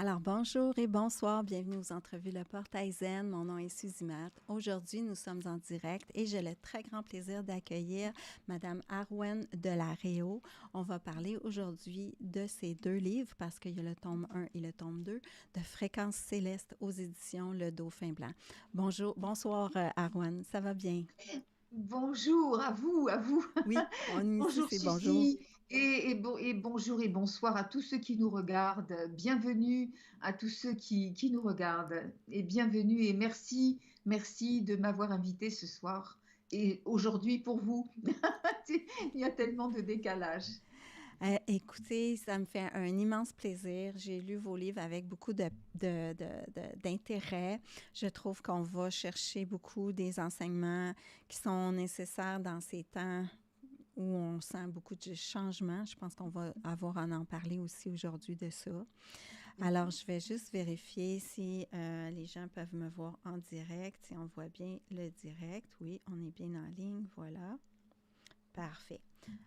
Alors, bonjour et bonsoir. Bienvenue aux entrevues Le Portail Zen. Mon nom est Suzy Matt. Aujourd'hui, nous sommes en direct et j'ai le très grand plaisir d'accueillir Madame Arwen Delaréo. On va parler aujourd'hui de ces deux livres parce qu'il y a le tome 1 et le tome 2 de Fréquences célestes aux éditions Le Dauphin Blanc. Bonjour, bonsoir Arwen, ça va bien? Bonjour à vous, à vous. Oui, on ici Bonjour c'est bonjour. Suzy et bonjour et bonsoir à tous ceux qui nous regardent. Bienvenue à tous ceux qui nous regardent et bienvenue et merci, merci de m'avoir invité ce soir et aujourd'hui pour vous. Il y a tellement de décalage. Écoutez, ça me fait un immense plaisir. J'ai lu vos livres avec beaucoup d'intérêt. Je trouve qu'on va chercher beaucoup des enseignements qui sont nécessaires dans ces temps où on sent beaucoup de changements. Je pense qu'on va avoir à en parler aussi aujourd'hui de ça. Alors, je vais juste vérifier si les gens peuvent me voir en direct, si on voit bien le direct. Oui, on est bien en ligne, voilà. Parfait.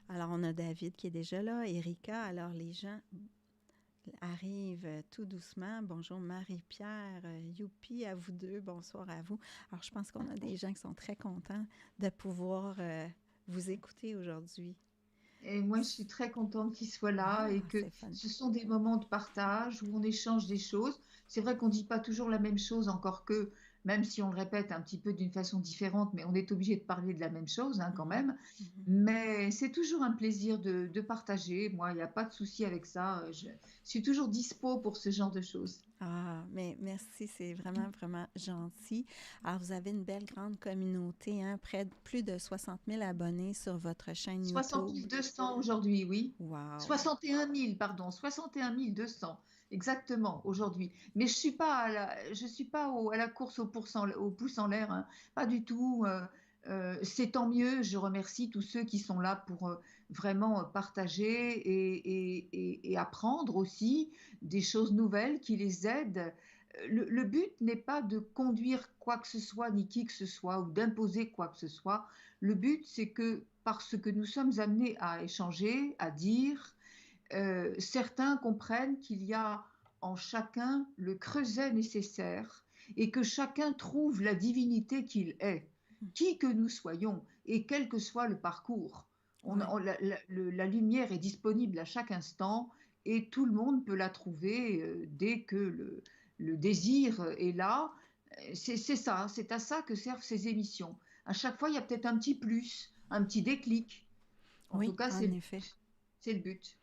Alors, on a David qui est déjà là, Erika. Alors, les gens arrivent tout doucement. Bonjour Marie-Pierre, youpi à vous deux, bonsoir à vous. Alors, je pense qu'on a des gens qui sont très contents de pouvoir vous écouter aujourd'hui. Et moi, je suis très contente qu'il soit là et Ah, que c'est fun. ce sont des moments de partage où on échange des choses. C'est vrai qu'on ne dit pas toujours la même chose, encore que, même si on le répète un petit peu d'une façon différente, mais on est obligé de parler de la même chose hein, quand Mhm, même. mhm. Mais c'est toujours un plaisir de partager. Moi, il n'y a pas de souci avec ça. Je suis toujours dispo pour ce genre de choses. Ah, mais merci, c'est vraiment, vraiment gentil. Alors, vous avez une belle grande communauté, hein, près de plus de 60 000 abonnés sur votre chaîne 60 YouTube. 200 aujourd'hui, oui. Wow! 61 000, pardon, 61 200, exactement, aujourd'hui. Mais je suis pas à la course au pouce en l'air, hein. Pas du tout. C'est tant mieux. Je remercie tous ceux qui sont là pour vraiment partager et apprendre aussi des choses nouvelles qui les aident. Le but n'est pas de conduire quoi que ce soit, ni qui que ce soit, ou d'imposer quoi que ce soit. Le but, c'est que parce que nous sommes amenés à échanger, à dire, certains comprennent qu'il y a en chacun le creuset nécessaire et que chacun trouve la divinité qu'il est, qui que nous soyons et quel que soit le parcours. Oui. La lumière est disponible à chaque instant et tout le monde peut la trouver dès que le désir est là. C'est ça, c'est à ça que servent ces émissions. À chaque fois, il y a peut-être un petit plus, un petit déclic. En tout Oui, cas, en effet. c'est le but.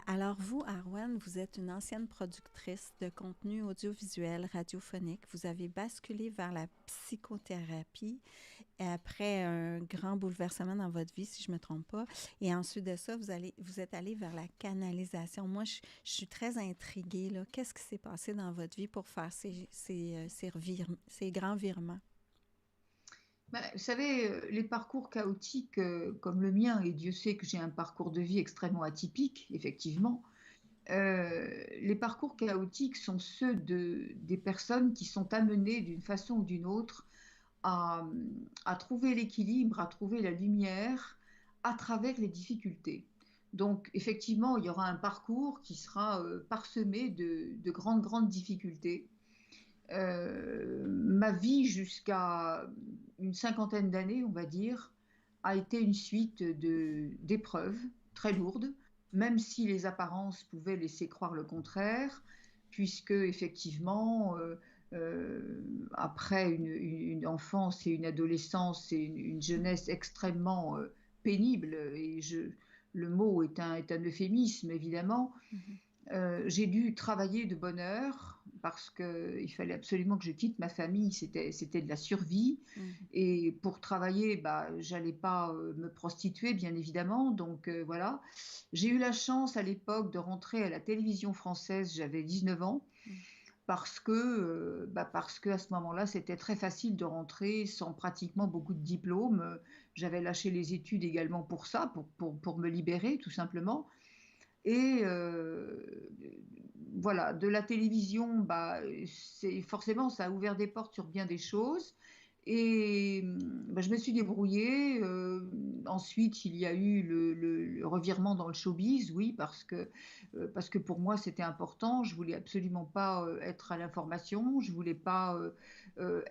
Alors vous, Arwen, vous êtes une ancienne productrice de contenu audiovisuel radiophonique. Vous avez basculé vers la psychothérapie après un grand bouleversement dans votre vie, si je ne me trompe pas. Et ensuite de ça, vous êtes allé vers la canalisation. Moi, je suis très intriguée, là. Qu'est-ce qui s'est passé dans votre vie pour faire ces grands virements? Ben, vous savez, les parcours chaotiques comme le mien, et Dieu sait que j'ai un parcours de vie extrêmement atypique, effectivement, les parcours chaotiques sont ceux des personnes qui sont amenées d'une façon ou d'une autre à, à trouver l'équilibre, à trouver la lumière à travers les difficultés. Donc, effectivement, il y aura un parcours qui sera parsemé de grandes, grandes difficultés. Ma vie jusqu'à une cinquantaine d'années, on va dire, a été une suite d'épreuves très lourdes, même si les apparences pouvaient laisser croire le contraire, puisque effectivement, après une enfance et une adolescence et une jeunesse extrêmement pénible, le mot est un euphémisme évidemment, Mhm. j'ai dû travailler de bonne heure parce qu'il fallait absolument que je quitte ma famille, c'était de la survie. Mm. Et pour travailler, bah, j'allais pas me prostituer, bien évidemment. Donc voilà. J'ai eu la chance à l'époque de rentrer à la télévision française, j'avais 19 ans, Mm. parce que à ce moment-là, c'était très facile de rentrer sans pratiquement beaucoup de diplômes. J'avais lâché les études également pour ça, pour me libérer, tout simplement. Et voilà, de la télévision, bah, forcément, ça a ouvert des portes sur bien des choses. Et bah, je me suis débrouillée. Ensuite, il y a eu le revirement dans le showbiz, oui, parce que pour moi, c'était important. Je voulais absolument pas être à l'information. Je voulais pas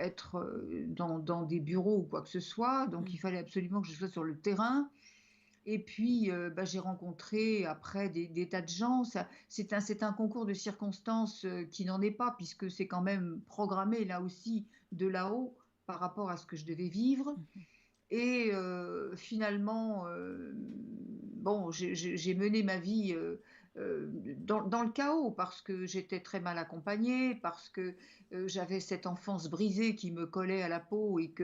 être dans des bureaux ou quoi que ce soit. Donc, il Mm. fallait absolument que je sois sur le terrain. Et puis, bah, j'ai rencontré après des tas de gens. C'est un concours de circonstances qui n'en est pas, puisque c'est quand même programmé là aussi de là-haut par rapport à ce que je devais vivre. Mhm. Et finalement, bon, j'ai mené ma vie dans le chaos parce que j'étais très mal accompagnée, parce que j'avais cette enfance brisée qui me collait à la peau et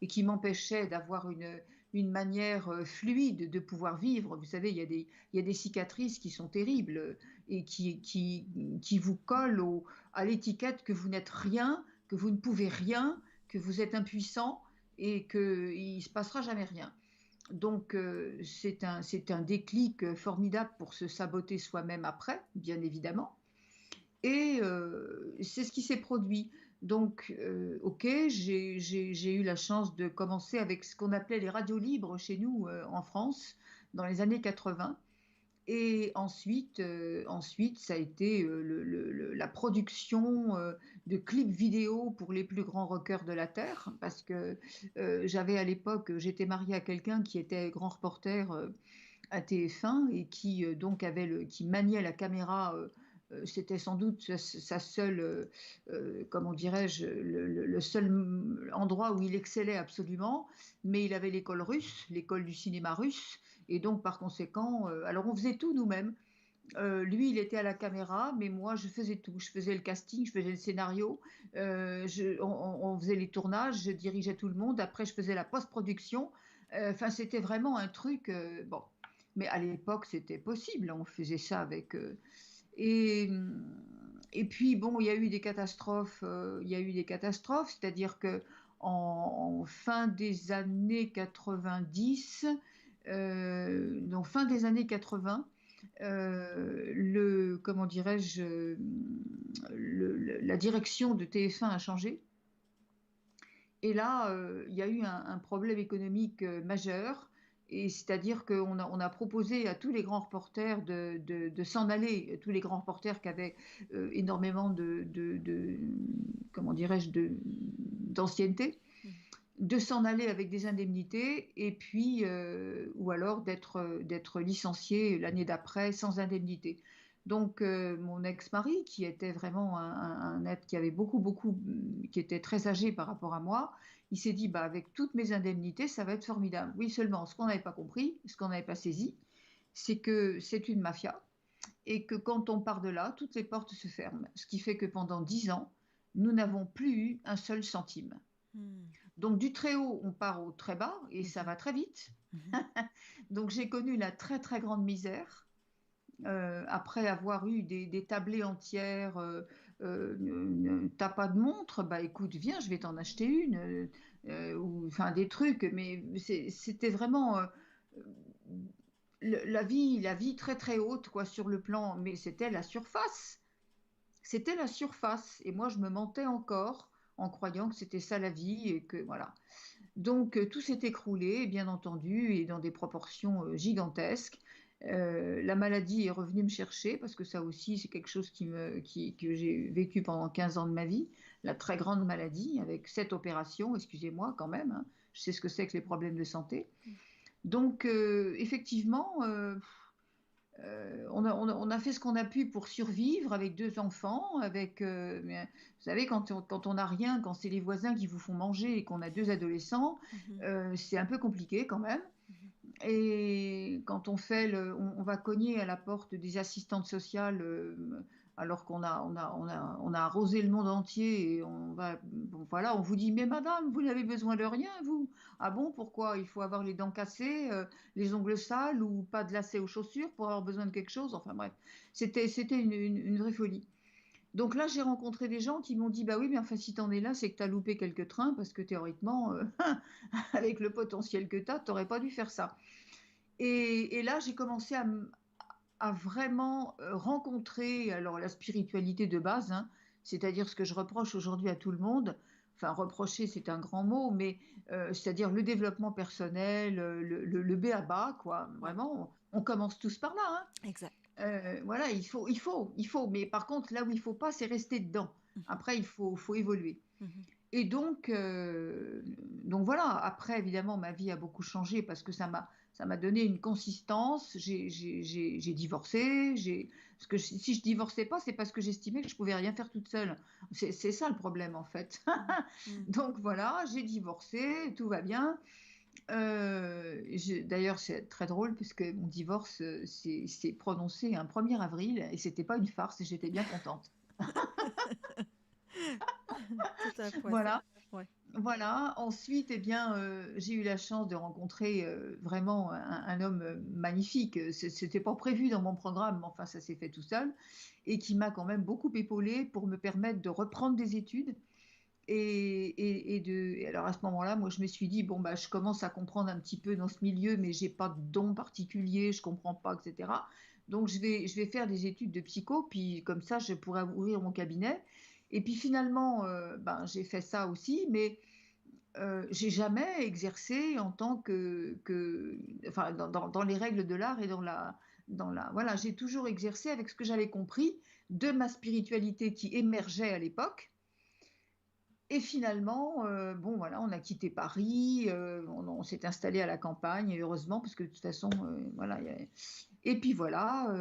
qui m'empêchait d'avoir une manière fluide de pouvoir vivre. Vous savez, il y a des cicatrices qui sont terribles et qui vous collent à l'étiquette que vous n'êtes rien, que vous ne pouvez rien, que vous êtes impuissant et qu'il ne se passera jamais rien. Donc c'est un déclic formidable pour se saboter soi-même après, bien évidemment. Et c'est ce qui s'est produit. Donc, ok, j'ai eu la chance de commencer avec ce qu'on appelait les radios libres chez nous en France dans les années 80. Et ensuite, ça a été la production de clips vidéo pour les plus grands rockers de la Terre, parce que j'avais à l'époque, j'étais mariée à quelqu'un qui était grand reporter à TF1 et qui donc qui maniait la caméra. C'était sans doute sa seule, comment dirais-je, le seul endroit où il excellait absolument, mais il avait l'école russe, l'école du cinéma russe, et donc par conséquent, alors on faisait tout nous-mêmes. Lui, il était à la caméra, mais moi, je faisais tout. Je faisais le casting, je faisais le scénario, on faisait les tournages, je dirigeais tout le monde. Après, je faisais la post-production. Enfin, c'était vraiment un truc. Bon, mais à l'époque, c'était possible. On faisait ça avec. Et, et puis, bon, il y a eu des catastrophes. Il y a eu des catastrophes, c'est-à-dire que en fin des années 90, donc fin des années 80, comment dirais-je, la direction de TF1 a changé. Et là, il y a eu un problème économique majeur. Et c'est-à-dire on a proposé à tous les grands reporters de s'en aller, tous les grands reporters qui avaient énormément comment dirais-je, d'ancienneté, de s'en aller avec des indemnités et puis ou alors d'être licencié l'année d'après sans indemnité. Donc mon ex-mari, qui était vraiment un être qui avait beaucoup, qui était très âgé par rapport à moi, il s'est dit bah avec toutes mes indemnités, ça va être formidable. Oui, seulement ce qu'on n'avait pas compris, ce qu'on n'avait pas saisi, c'est que c'est une mafia et que quand on part de là, toutes les portes se ferment. Ce qui fait que pendant 10 ans, nous n'avons plus eu un seul centime. Mm. Donc du très haut, on part au très bas et ça Mhm. va très vite. Mhm. Donc j'ai connu la très grande misère après avoir eu des tablées entières. T'as pas de montre? Bah écoute, viens, je vais t'en acheter une. Ou enfin des trucs, mais c'était vraiment la vie très haute quoi sur le plan, mais c'était la surface. C'était la surface et moi je me mentais encore en croyant que c'était ça la vie et que voilà. Donc tout s'est écroulé, bien entendu, et dans des proportions gigantesques. La maladie est revenue me chercher parce que ça aussi c'est quelque chose que j'ai vécu pendant 15 ans de ma vie, la très grande maladie avec 7 opérations, excusez-moi quand même, hein. Je sais ce que c'est que les problèmes de santé. Donc effectivement, on a fait ce qu'on a pu pour survivre avec 2 enfants, mais, vous savez, quand on n'a rien, quand c'est les voisins qui vous font manger et qu'on a 2 adolescents, Mhm. c'est un peu compliqué quand même. Mhm. Et quand on va cogner à la porte des assistantes sociales alors on a arrosé le monde entier et bon, voilà, on vous dit mais madame, vous n'avez besoin de rien, vous. Ah bon, pourquoi? Il faut avoir les dents cassées, les ongles sales ou pas de lacets aux chaussures pour avoir besoin de quelque chose. Enfin bref, c'était une vraie folie. Donc là, j'ai rencontré des gens qui m'ont dit bah oui, mais enfin si t'en es là, c'est que t'as loupé quelques trains parce que théoriquement, avec le potentiel que t'aurais pas dû faire ça. Et là, j'ai commencé à vraiment rencontrer alors la spiritualité de base, hein, c'est-à-dire ce que je reproche aujourd'hui à tout le monde. enfin reprocher c'est un grand mot, mais c'est-à-dire le développement personnel, le b.a.-ba, quoi. Ouais, Vraiment, on commence tous par là, hein. exact. Voilà, il faut. Mais par contre, là où il faut pas, c'est rester dedans. Mhm, Après, il faut évoluer. mhm, Et donc voilà. Après, évidemment, ma vie a beaucoup changé parce que ça m'a donné une consistance. J'ai divorcé. Parce que si je divorçais pas, c'est parce que j'estimais que je pouvais rien faire toute seule. C'est ça le problème en fait. mhm, mhm. Donc voilà, j'ai divorcé, tout va bien. D'ailleurs, c'est très drôle puisque mon divorce s'est prononcé un 1er avril et c'était pas une farce et j'étais bien contente. Tout un poisson. Voilà. Ouais. Voilà. Ensuite, eh bien, j'ai eu la chance de rencontrer vraiment un homme magnifique. C'était pas prévu dans mon programme, mais enfin, ça s'est fait tout seul et qui m'a quand même beaucoup épaulée pour me permettre de reprendre des études. Et alors à ce moment-là, moi, je me suis dit, bon, bah, je commence à comprendre un petit peu dans ce milieu, mais j'ai pas de don particulier, je comprends pas, etc. Donc, je vais faire des études de psycho, puis comme ça, je pourrais ouvrir mon cabinet. Et puis finalement, ben, j'ai fait ça aussi, mais j'ai jamais exercé en tant enfin, dans les règles de l'art et voilà, j'ai toujours exercé avec ce que j'avais compris de ma spiritualité qui émergeait à l'époque. Et finalement, bon voilà, on a quitté Paris, on s'est installé à la campagne, et heureusement, parce que de toute façon, voilà. Et puis voilà,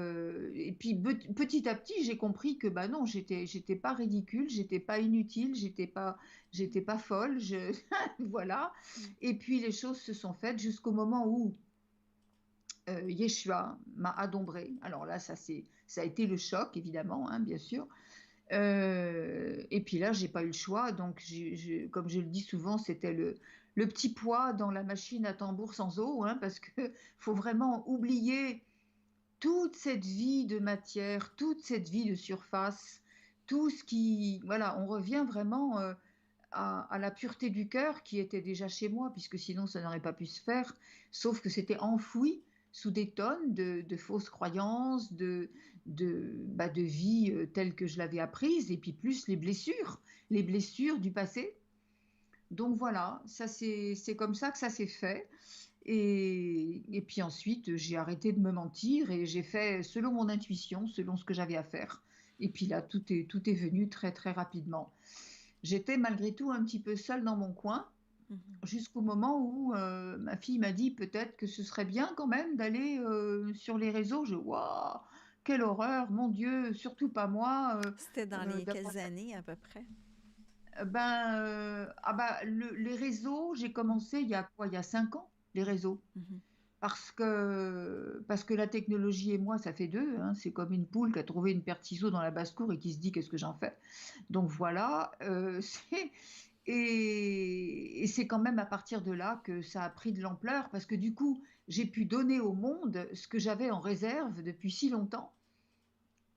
et puis petit à petit, j'ai compris que bah non, j'étais pas ridicule, j'étais pas inutile, j'étais pas folle, voilà. Mm. Et puis les choses se sont faites jusqu'au moment où Yeshua m'a adombré. Alors là, ça a été le choc, évidemment, hein, bien sûr. Et puis là, j'ai pas eu le choix. Donc, comme je le dis souvent, c'était le petit pois dans la machine à tambour sans eau, hein, parce que faut vraiment oublier toute cette vie de matière, toute cette vie de surface, tout ce qui, voilà, on revient vraiment à la pureté du cœur qui était déjà chez moi, puisque sinon ça n'aurait pas pu se faire, sauf que c'était enfoui sous des tonnes de fausses croyances, de vie telle que je l'avais apprise, et puis plus les blessures du passé. Donc voilà, ça c'est comme ça que ça s'est fait. Et puis ensuite, j'ai arrêté de me mentir et j'ai fait selon mon intuition, selon ce que j'avais à faire. Et puis là, tout est venu très très rapidement. J'étais malgré tout un petit peu seule dans mon coin, Mhm. jusqu'au moment où ma fille m'a dit peut-être que ce serait bien quand même d'aller sur les réseaux. Waouh, quelle horreur, mon Dieu, surtout pas moi. C'était dans les quelles années à peu près? Les réseaux, j'ai commencé il y a quoi? Il y a 5 ans, les réseaux. Mhm. Parce que la technologie et moi, ça fait deux, hein. C'est comme une poule qui a trouvé une paire de ciseaux dans la basse-cour et qui se dit qu'est-ce que j'en fais. Donc voilà, et c'est quand même à partir de là que ça a pris de l'ampleur parce que du coup, j'ai pu donner au monde ce que j'avais en réserve depuis si longtemps.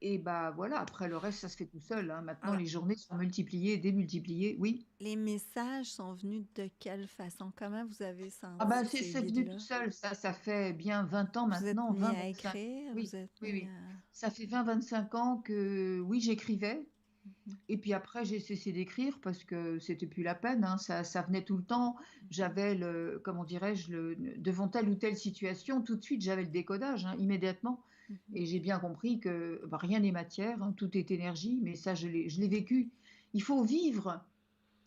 Et bah voilà, après le reste, ça se fait tout seul, hein. Maintenant, Alors, les journées sont multipliées, démultipliées, oui. les messages sont venus de quelle façon? Comment vous avez Ah senti bah c'est ces c'est venu tout guides-là? seul, ça fait bien 20 ans Vous êtes maintenant, mis 20, à 25. écrire? Oui, Vous êtes oui, mis oui. à... Ça fait 20, 25 ans que oui, j'écrivais. Mhm. Et puis après, j'ai cessé d'écrire parce que c'était plus la peine, hein. Ça venait tout le temps. Mhm. J'avais comment dirais-je, devant telle ou telle situation, tout de suite, j'avais le décodage, hein, immédiatement. Mhm. Et j'ai bien compris que bah, rien n'est matière, hein, tout est énergie. Mais ça, je l'ai vécu. Il faut vivre,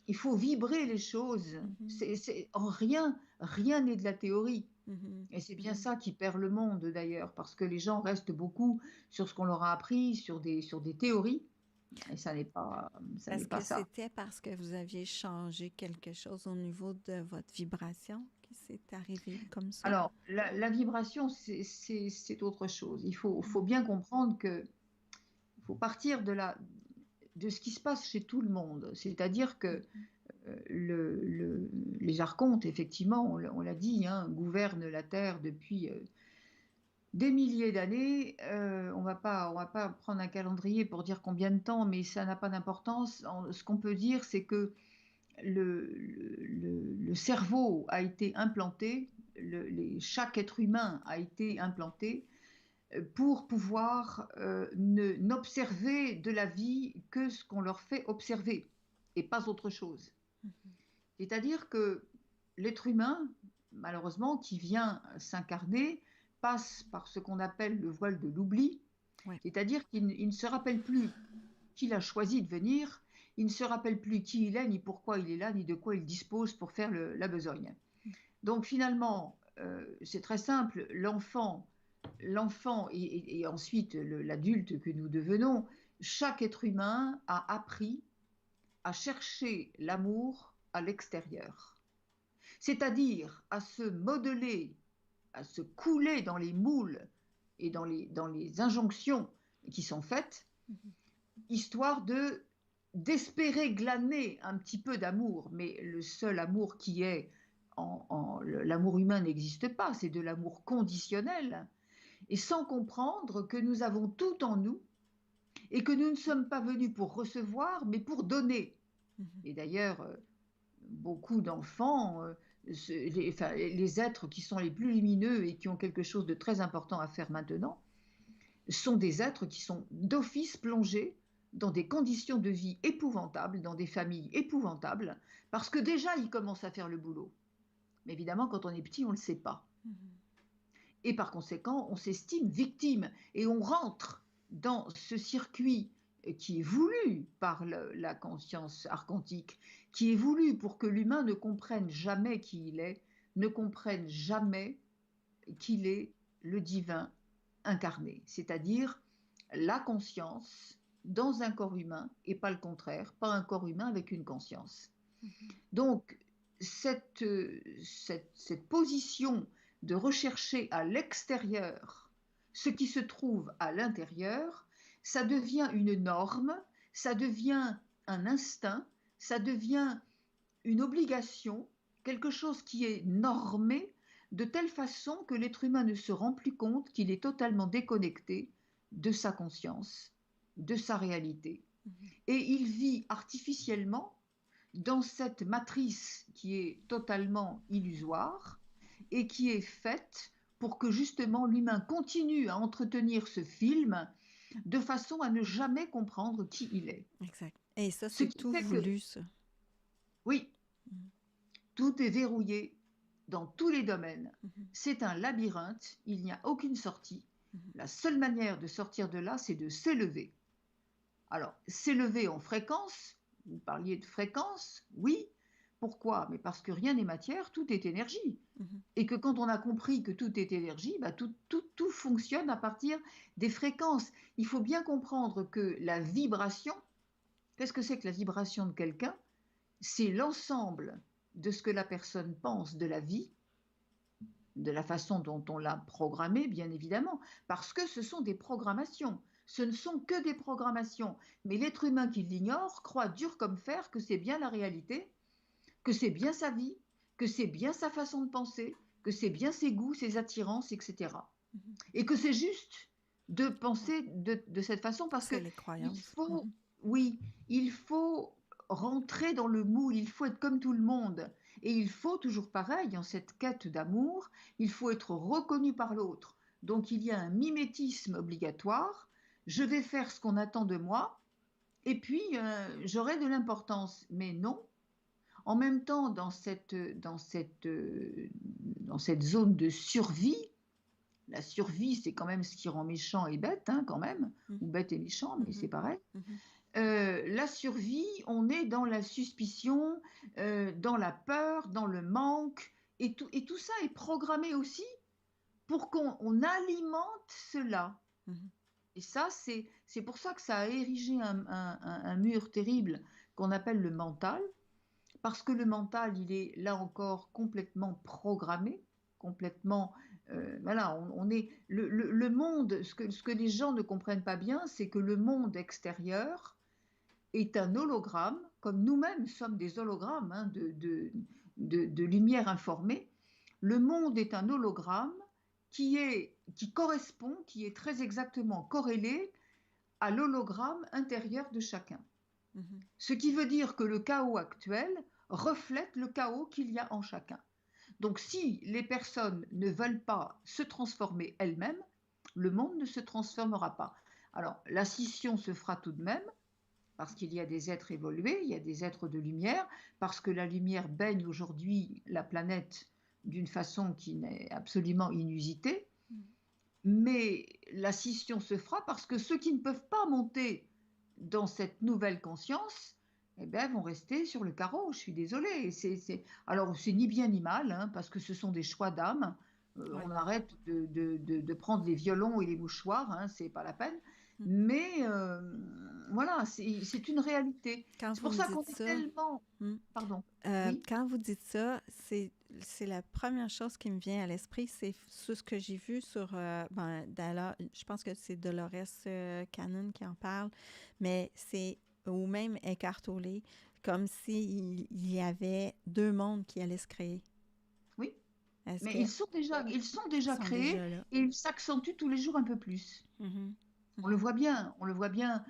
il faut vibrer les choses. Mhm. Rien n'est de la théorie. Mhm. Et c'est bien Mhm. ça qui perd le monde d'ailleurs, parce que les gens restent beaucoup sur ce qu'on leur a appris, sur des théories, et ça n'est Est-ce pas que ça. c'était parce que vous aviez changé quelque chose au niveau de votre vibration qui s'est arrivé comme ça? Alors, la vibration, c'est autre chose. Il faut Mhm. bien comprendre que il faut partir de ce qui se passe chez tout le monde. C'est-à-dire que Mhm. les archontes, effectivement, on l'a dit, hein, gouvernent la Terre depuis des milliers d'années. On va pas prendre un calendrier pour dire combien de temps, mais ça n'a pas d'importance. Ce qu'on peut dire, c'est que le cerveau a été implanté, chaque être humain a été implanté pour pouvoir n'observer de la vie que ce qu'on leur fait observer et pas autre chose. C'est-à-dire que l'être humain, malheureusement, qui vient s'incarner, passe par ce qu'on appelle le voile de l'oubli, Ouais. c'est-à-dire qu'il ne se rappelle plus qu'il a choisi de venir, il ne se rappelle plus qui il est, ni pourquoi il est là, ni de quoi il dispose pour faire la besogne. Donc finalement, c'est très simple, l'enfant et ensuite l'adulte que nous devenons, chaque être humain a appris à chercher l'amour à l'extérieur, c'est-à-dire à se modeler, à se couler dans les moules et dans les injonctions qui sont faites, histoire d'espérer glaner un petit peu d'amour, mais le seul amour qui est l'amour humain n'existe pas, c'est de l'amour conditionnel, et sans comprendre que nous avons tout en nous et que nous ne sommes pas venus pour recevoir, mais pour donner. Et d'ailleurs, beaucoup d'enfants, les êtres qui sont les plus lumineux et qui ont quelque chose de très important à faire maintenant, sont des êtres qui sont d'office plongés dans des conditions de vie épouvantables, dans des familles épouvantables, parce que déjà, ils commencent à faire le boulot. Mais évidemment, quand on est petit, on ne le sait pas. Et par conséquent, on s'estime victime et on rentre dans ce circuit qui est voulu par la conscience archontique, qui est voulu pour que l'humain ne comprenne jamais qui il est, ne comprenne jamais qu'il est le divin incarné, c'est-à-dire la conscience dans un corps humain et pas le contraire, pas un corps humain avec une conscience. Donc, cette position de rechercher à l'extérieur ce qui se trouve à l'intérieur, ça devient une norme, ça devient un instinct, ça devient une obligation, quelque chose qui est normé de telle façon que l'être humain ne se rend plus compte qu'il est totalement déconnecté de sa conscience, de sa réalité. Et il vit artificiellement dans cette matrice qui est totalement illusoire et qui est faite pour que justement l'humain continue à entretenir ce film de façon à ne jamais comprendre qui il est. Exact. Et ça, Ce c'est qui tout fait que, voulu, ça. oui, tout est verrouillé dans tous les domaines. C'est un labyrinthe, il n'y a aucune sortie. La seule manière de sortir de là, c'est de s'élever. Alors, s'élever en fréquence, vous parliez de fréquence, oui. Pourquoi? Mais parce que rien n'est matière, tout est énergie. Et que quand on a compris que tout est énergie, bah tout fonctionne à partir des fréquences. Il faut bien comprendre que la vibration, qu'est-ce que c'est que la vibration de quelqu'un? C'est l'ensemble de ce que la personne pense de la vie, de la façon dont on l'a programmée, bien évidemment, parce que ce sont des programmations. Ce ne sont que des programmations. Mais l'être humain qui l'ignore croit dur comme fer que c'est bien la réalité, que c'est bien sa vie, que c'est bien sa façon de penser, que c'est bien ses goûts, ses attirances, etc. Et que c'est juste de penser de cette façon parce que C'est les croyances. oui, il faut rentrer dans le moule, il faut être comme tout le monde. Et il faut, toujours pareil, en cette quête d'amour, il faut être reconnu par l'autre. Donc il y a un mimétisme obligatoire. Je vais faire ce qu'on attend de moi, et puis j'aurai de l'importance. Mais non, en même temps, dans cette zone de survie, la survie, c'est quand même ce qui rend méchant et bête, hein, quand même, ou bête et méchant, mais c'est pareil. La survie, on est dans la suspicion, dans la peur, dans le manque, et tout ça est programmé aussi pour qu'on alimente cela. Et ça, c'est pour ça que ça a érigé un mur terrible qu'on appelle le mental, parce que le mental, il est là encore complètement programmé, complètement... voilà, on est... Le monde, ce que les gens ne comprennent pas bien, c'est que le monde extérieur est un hologramme, comme nous-mêmes sommes des hologrammes hein, de lumière informée. Le monde est un hologramme qui correspond, qui est très exactement corrélé à l'hologramme intérieur de chacun. Ce qui veut dire que le chaos actuel reflète le chaos qu'il y a en chacun. Donc si les personnes ne veulent pas se transformer elles-mêmes, le monde ne se transformera pas. Alors la scission se fera tout de même, parce qu'il y a des êtres évolués, il y a des êtres de lumière, parce que la lumière baigne aujourd'hui la planète d'une façon qui n'est absolument inusitée. Mm. Mais la scission se fera parce que ceux qui ne peuvent pas monter dans cette nouvelle conscience, eh ben, vont rester sur le carreau. Je suis désolée. Alors, c'est ni bien ni mal, hein, parce que ce sont des choix d'âme. Oui. On arrête de prendre les violons et les mouchoirs, hein, c'est pas la peine. Mm. Mais voilà, c'est une réalité. Quand C'est vous pour me ça qu'on dites est ça, tellement... mm, Pardon. Oui, quand vous dites ça, c'est la première chose qui me vient à l'esprit, c'est ce que j'ai vu sur, je pense que c'est Dolores Cannon qui en parle, mais c'est, ou même Eckhart Tolle, comme s'il y avait deux mondes qui allaient se créer. oui. Est-ce Mais que ils sont ils déjà sont créés déjà là? et ils s'accentuent tous les jours un peu plus. Mhm. On le Mhm. voit bien, on le voit bien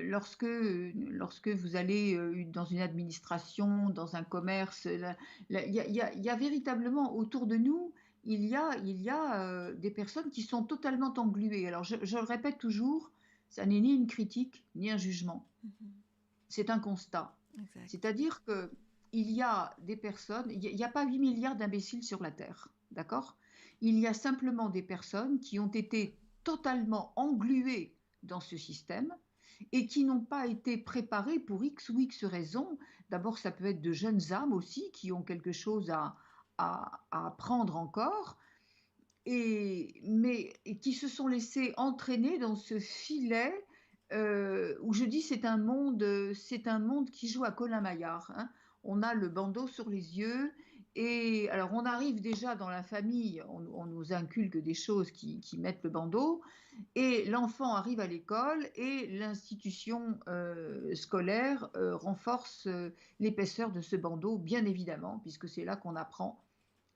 lorsque vous allez dans une administration, dans un commerce. Il y a véritablement autour de nous, il y a des personnes qui sont totalement engluées. Alors je le répète toujours, ça n'est ni une critique ni un jugement, Mhm. c'est un constat. Exact. C'est-à-dire que il y a des personnes, il n'y a pas 8 milliards d'imbéciles sur la Terre, d'accord? Il y a simplement des personnes qui ont été totalement engluées dans ce système et qui n'ont pas été préparées pour X ou X raisons. D'abord, ça peut être de jeunes âmes aussi qui ont quelque chose à apprendre encore, et qui se sont laissés entraîner dans ce filet où je dis c'est un monde qui joue à Colin Maillard, hein. On a le bandeau sur les yeux et alors on arrive déjà dans la famille, on nous inculque des choses qui mettent le bandeau et l'enfant arrive à l'école et l'institution scolaire renforce l'épaisseur de ce bandeau, bien évidemment, puisque c'est là qu'on apprend,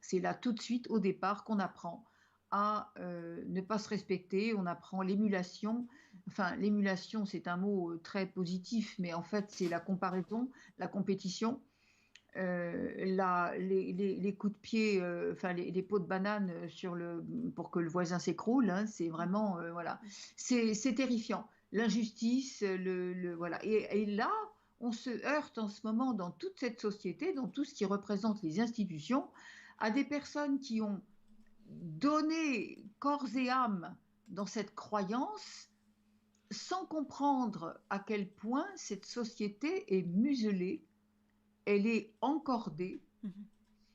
c'est là tout de suite au départ qu'on apprend à ne pas se respecter, on apprend l'émulation. Enfin, l'émulation, c'est un mot très positif, mais en fait, c'est la comparaison, la compétition, les coups de pied, enfin les pots de banane pour que le voisin s'écroule, hein, c'est vraiment, voilà, c'est terrifiant. L'injustice, voilà. Et là, on se heurte en ce moment dans toute cette société, dans tout ce qui représente les institutions, à des personnes qui ont donné corps et âme dans cette croyance sans comprendre à quel point cette société est muselée, elle est encordée. Mhm.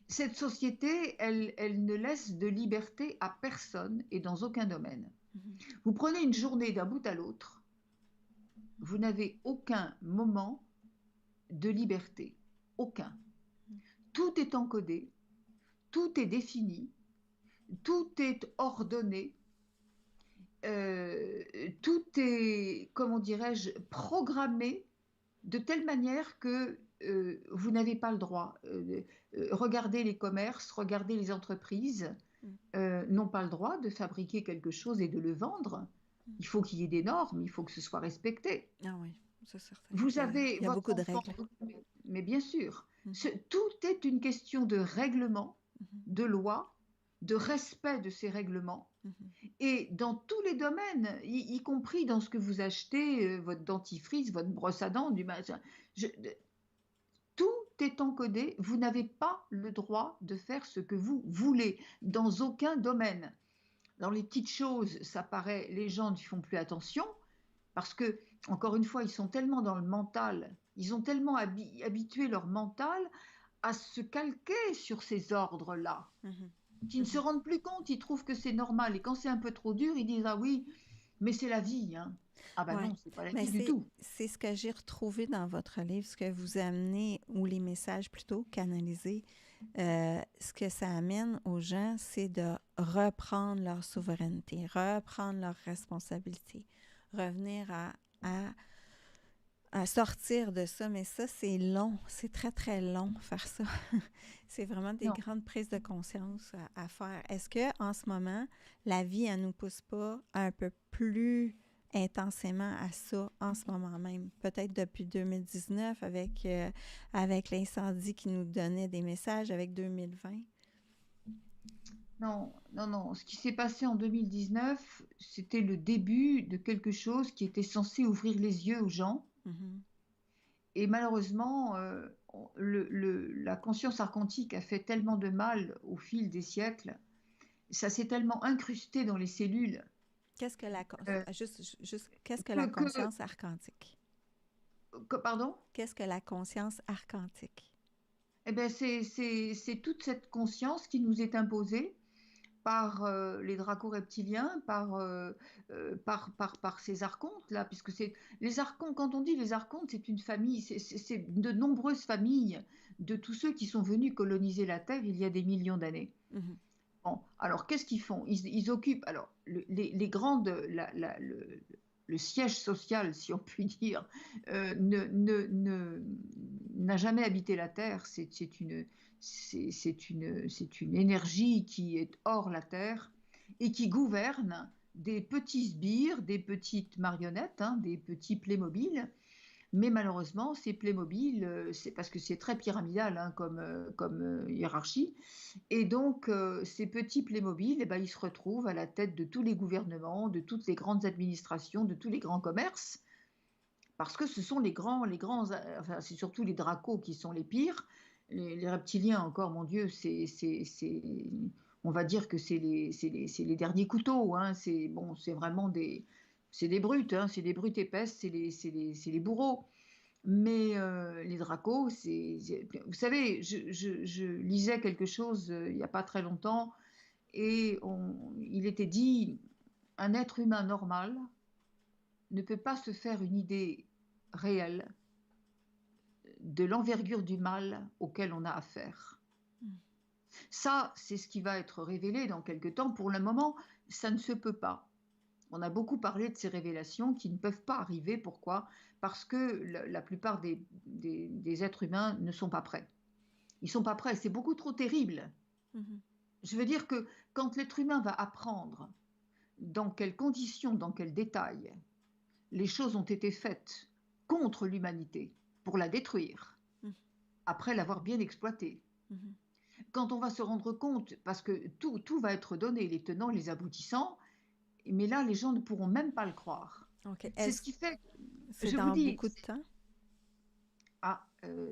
Cette société, elle ne laisse de liberté à personne et dans aucun domaine. Mhm. Vous prenez une journée d'un bout à l'autre, vous n'avez aucun moment de liberté. Aucun. Tout est encodé, tout est défini, tout est ordonné, tout est, comment dirais-je, programmé de telle manière que vous n'avez pas le droit. Regardez les commerces, regardez les entreprises, Mm. n'ont pas le droit de fabriquer quelque chose et de le vendre. Mm. Il faut qu'il y ait des normes, il faut que ce soit respecté. Ah oui, c'est certain Vous qu'il avez y a votre beaucoup de enfant, règles. mais bien sûr, Mm. tout est une question de règlement, Mhm. de loi, de respect de ces règlements. Mhm. Et dans tous les domaines, y compris dans ce que vous achetez, votre dentifrice, votre brosse à dents, tout est encodé. Vous n'avez pas le droit de faire ce que vous voulez dans aucun domaine. Dans les petites choses, ça paraît, les gens n'y font plus attention parce que, encore une fois, ils sont tellement dans le mental, ils ont tellement habitué leur mental à se calquer sur ces ordres-là, Mhm. qui ne se Mhm. rendent plus compte, ils trouvent que c'est normal. Et quand c'est un peu trop dur, ils disent: ah oui, mais c'est la vie, hein. Ah ben Ouais, non, c'est pas la mais vie du tout. c'est ce que j'ai retrouvé dans votre livre, ce que vous amenez, ou les messages plutôt canalisés. Ce que ça amène aux gens, c'est de reprendre leur souveraineté, reprendre leur responsabilité, revenir à, à sortir de ça. Mais ça, c'est long, c'est très, très long faire ça. C'est vraiment des Non, grandes prises de conscience à faire. Est-ce que en ce moment, la vie, elle nous pousse pas un peu plus intensément à ça en ce moment même? Peut-être depuis 2019 avec l'incendie qui nous donnait des messages, avec 2020. non, non, non. Ce qui s'est passé en 2019, c'était le début de quelque chose qui était censé ouvrir les yeux aux gens Mhm. Et malheureusement, la conscience archontique a fait tellement de mal au fil des siècles, ça s'est tellement incrusté dans les cellules Qu'est-ce que euh, qu'est-ce que la que, conscience archontique? pardon? Qu'est-ce que la conscience archontique? Eh ben c'est toute cette conscience qui nous est imposée par les draco-reptiliens, par ces archontes là, puisque c'est les archontes. Quand on dit les archontes, c'est une famille, c'est de nombreuses familles de tous ceux qui sont venus coloniser la Terre il y a des millions d'années. Mhm. Bon, alors qu'est-ce qu'ils font? Ils occupent alors les grandes le siège social, si on peut dire, n'a jamais habité la Terre. C'est une énergie qui est hors la Terre et qui gouverne des petits sbires, des petites marionnettes, hein, des petits Playmobil. Mais malheureusement, ces Playmobil, c'est parce que c'est très pyramidal, hein, comme hiérarchie. Et donc, ces petits Playmobil, eh ben, ils se retrouvent à la tête de tous les gouvernements, de toutes les grandes administrations, de tous les grands commerces, parce que ce sont enfin, c'est surtout les dracos qui sont les pires. Les reptiliens, encore, mon Dieu, on va dire que c'est les derniers couteaux, hein. C'est vraiment c'est des brutes, hein, c'est des brutes épaisses, c'est les bourreaux. Mais les dracos, vous savez, je lisais quelque chose il n'y a pas très longtemps et il était dit, un être humain normal ne peut pas se faire une idée réelle de l'envergure du mal auquel on a affaire. Mhm. Ça, c'est ce qui va être révélé dans quelque temps. Pour le moment, ça ne se peut pas. On a beaucoup parlé de ces révélations qui ne peuvent pas arriver. Pourquoi? Parce que la plupart des êtres humains ne sont pas prêts. Ils ne sont pas prêts. C'est beaucoup trop terrible. Mhm. Je veux dire que quand l'être humain va apprendre dans quelles conditions, dans quels détails les choses ont été faites contre l'humanité pour la détruire, Mhm. après l'avoir bien exploitée, Mhm. quand on va se rendre compte, parce que tout va être donné, les tenants, les aboutissants, mais là, les gens ne pourront même pas le croire. OK. C'est ce qui fait, C'est je vous dans dis, beaucoup de temps?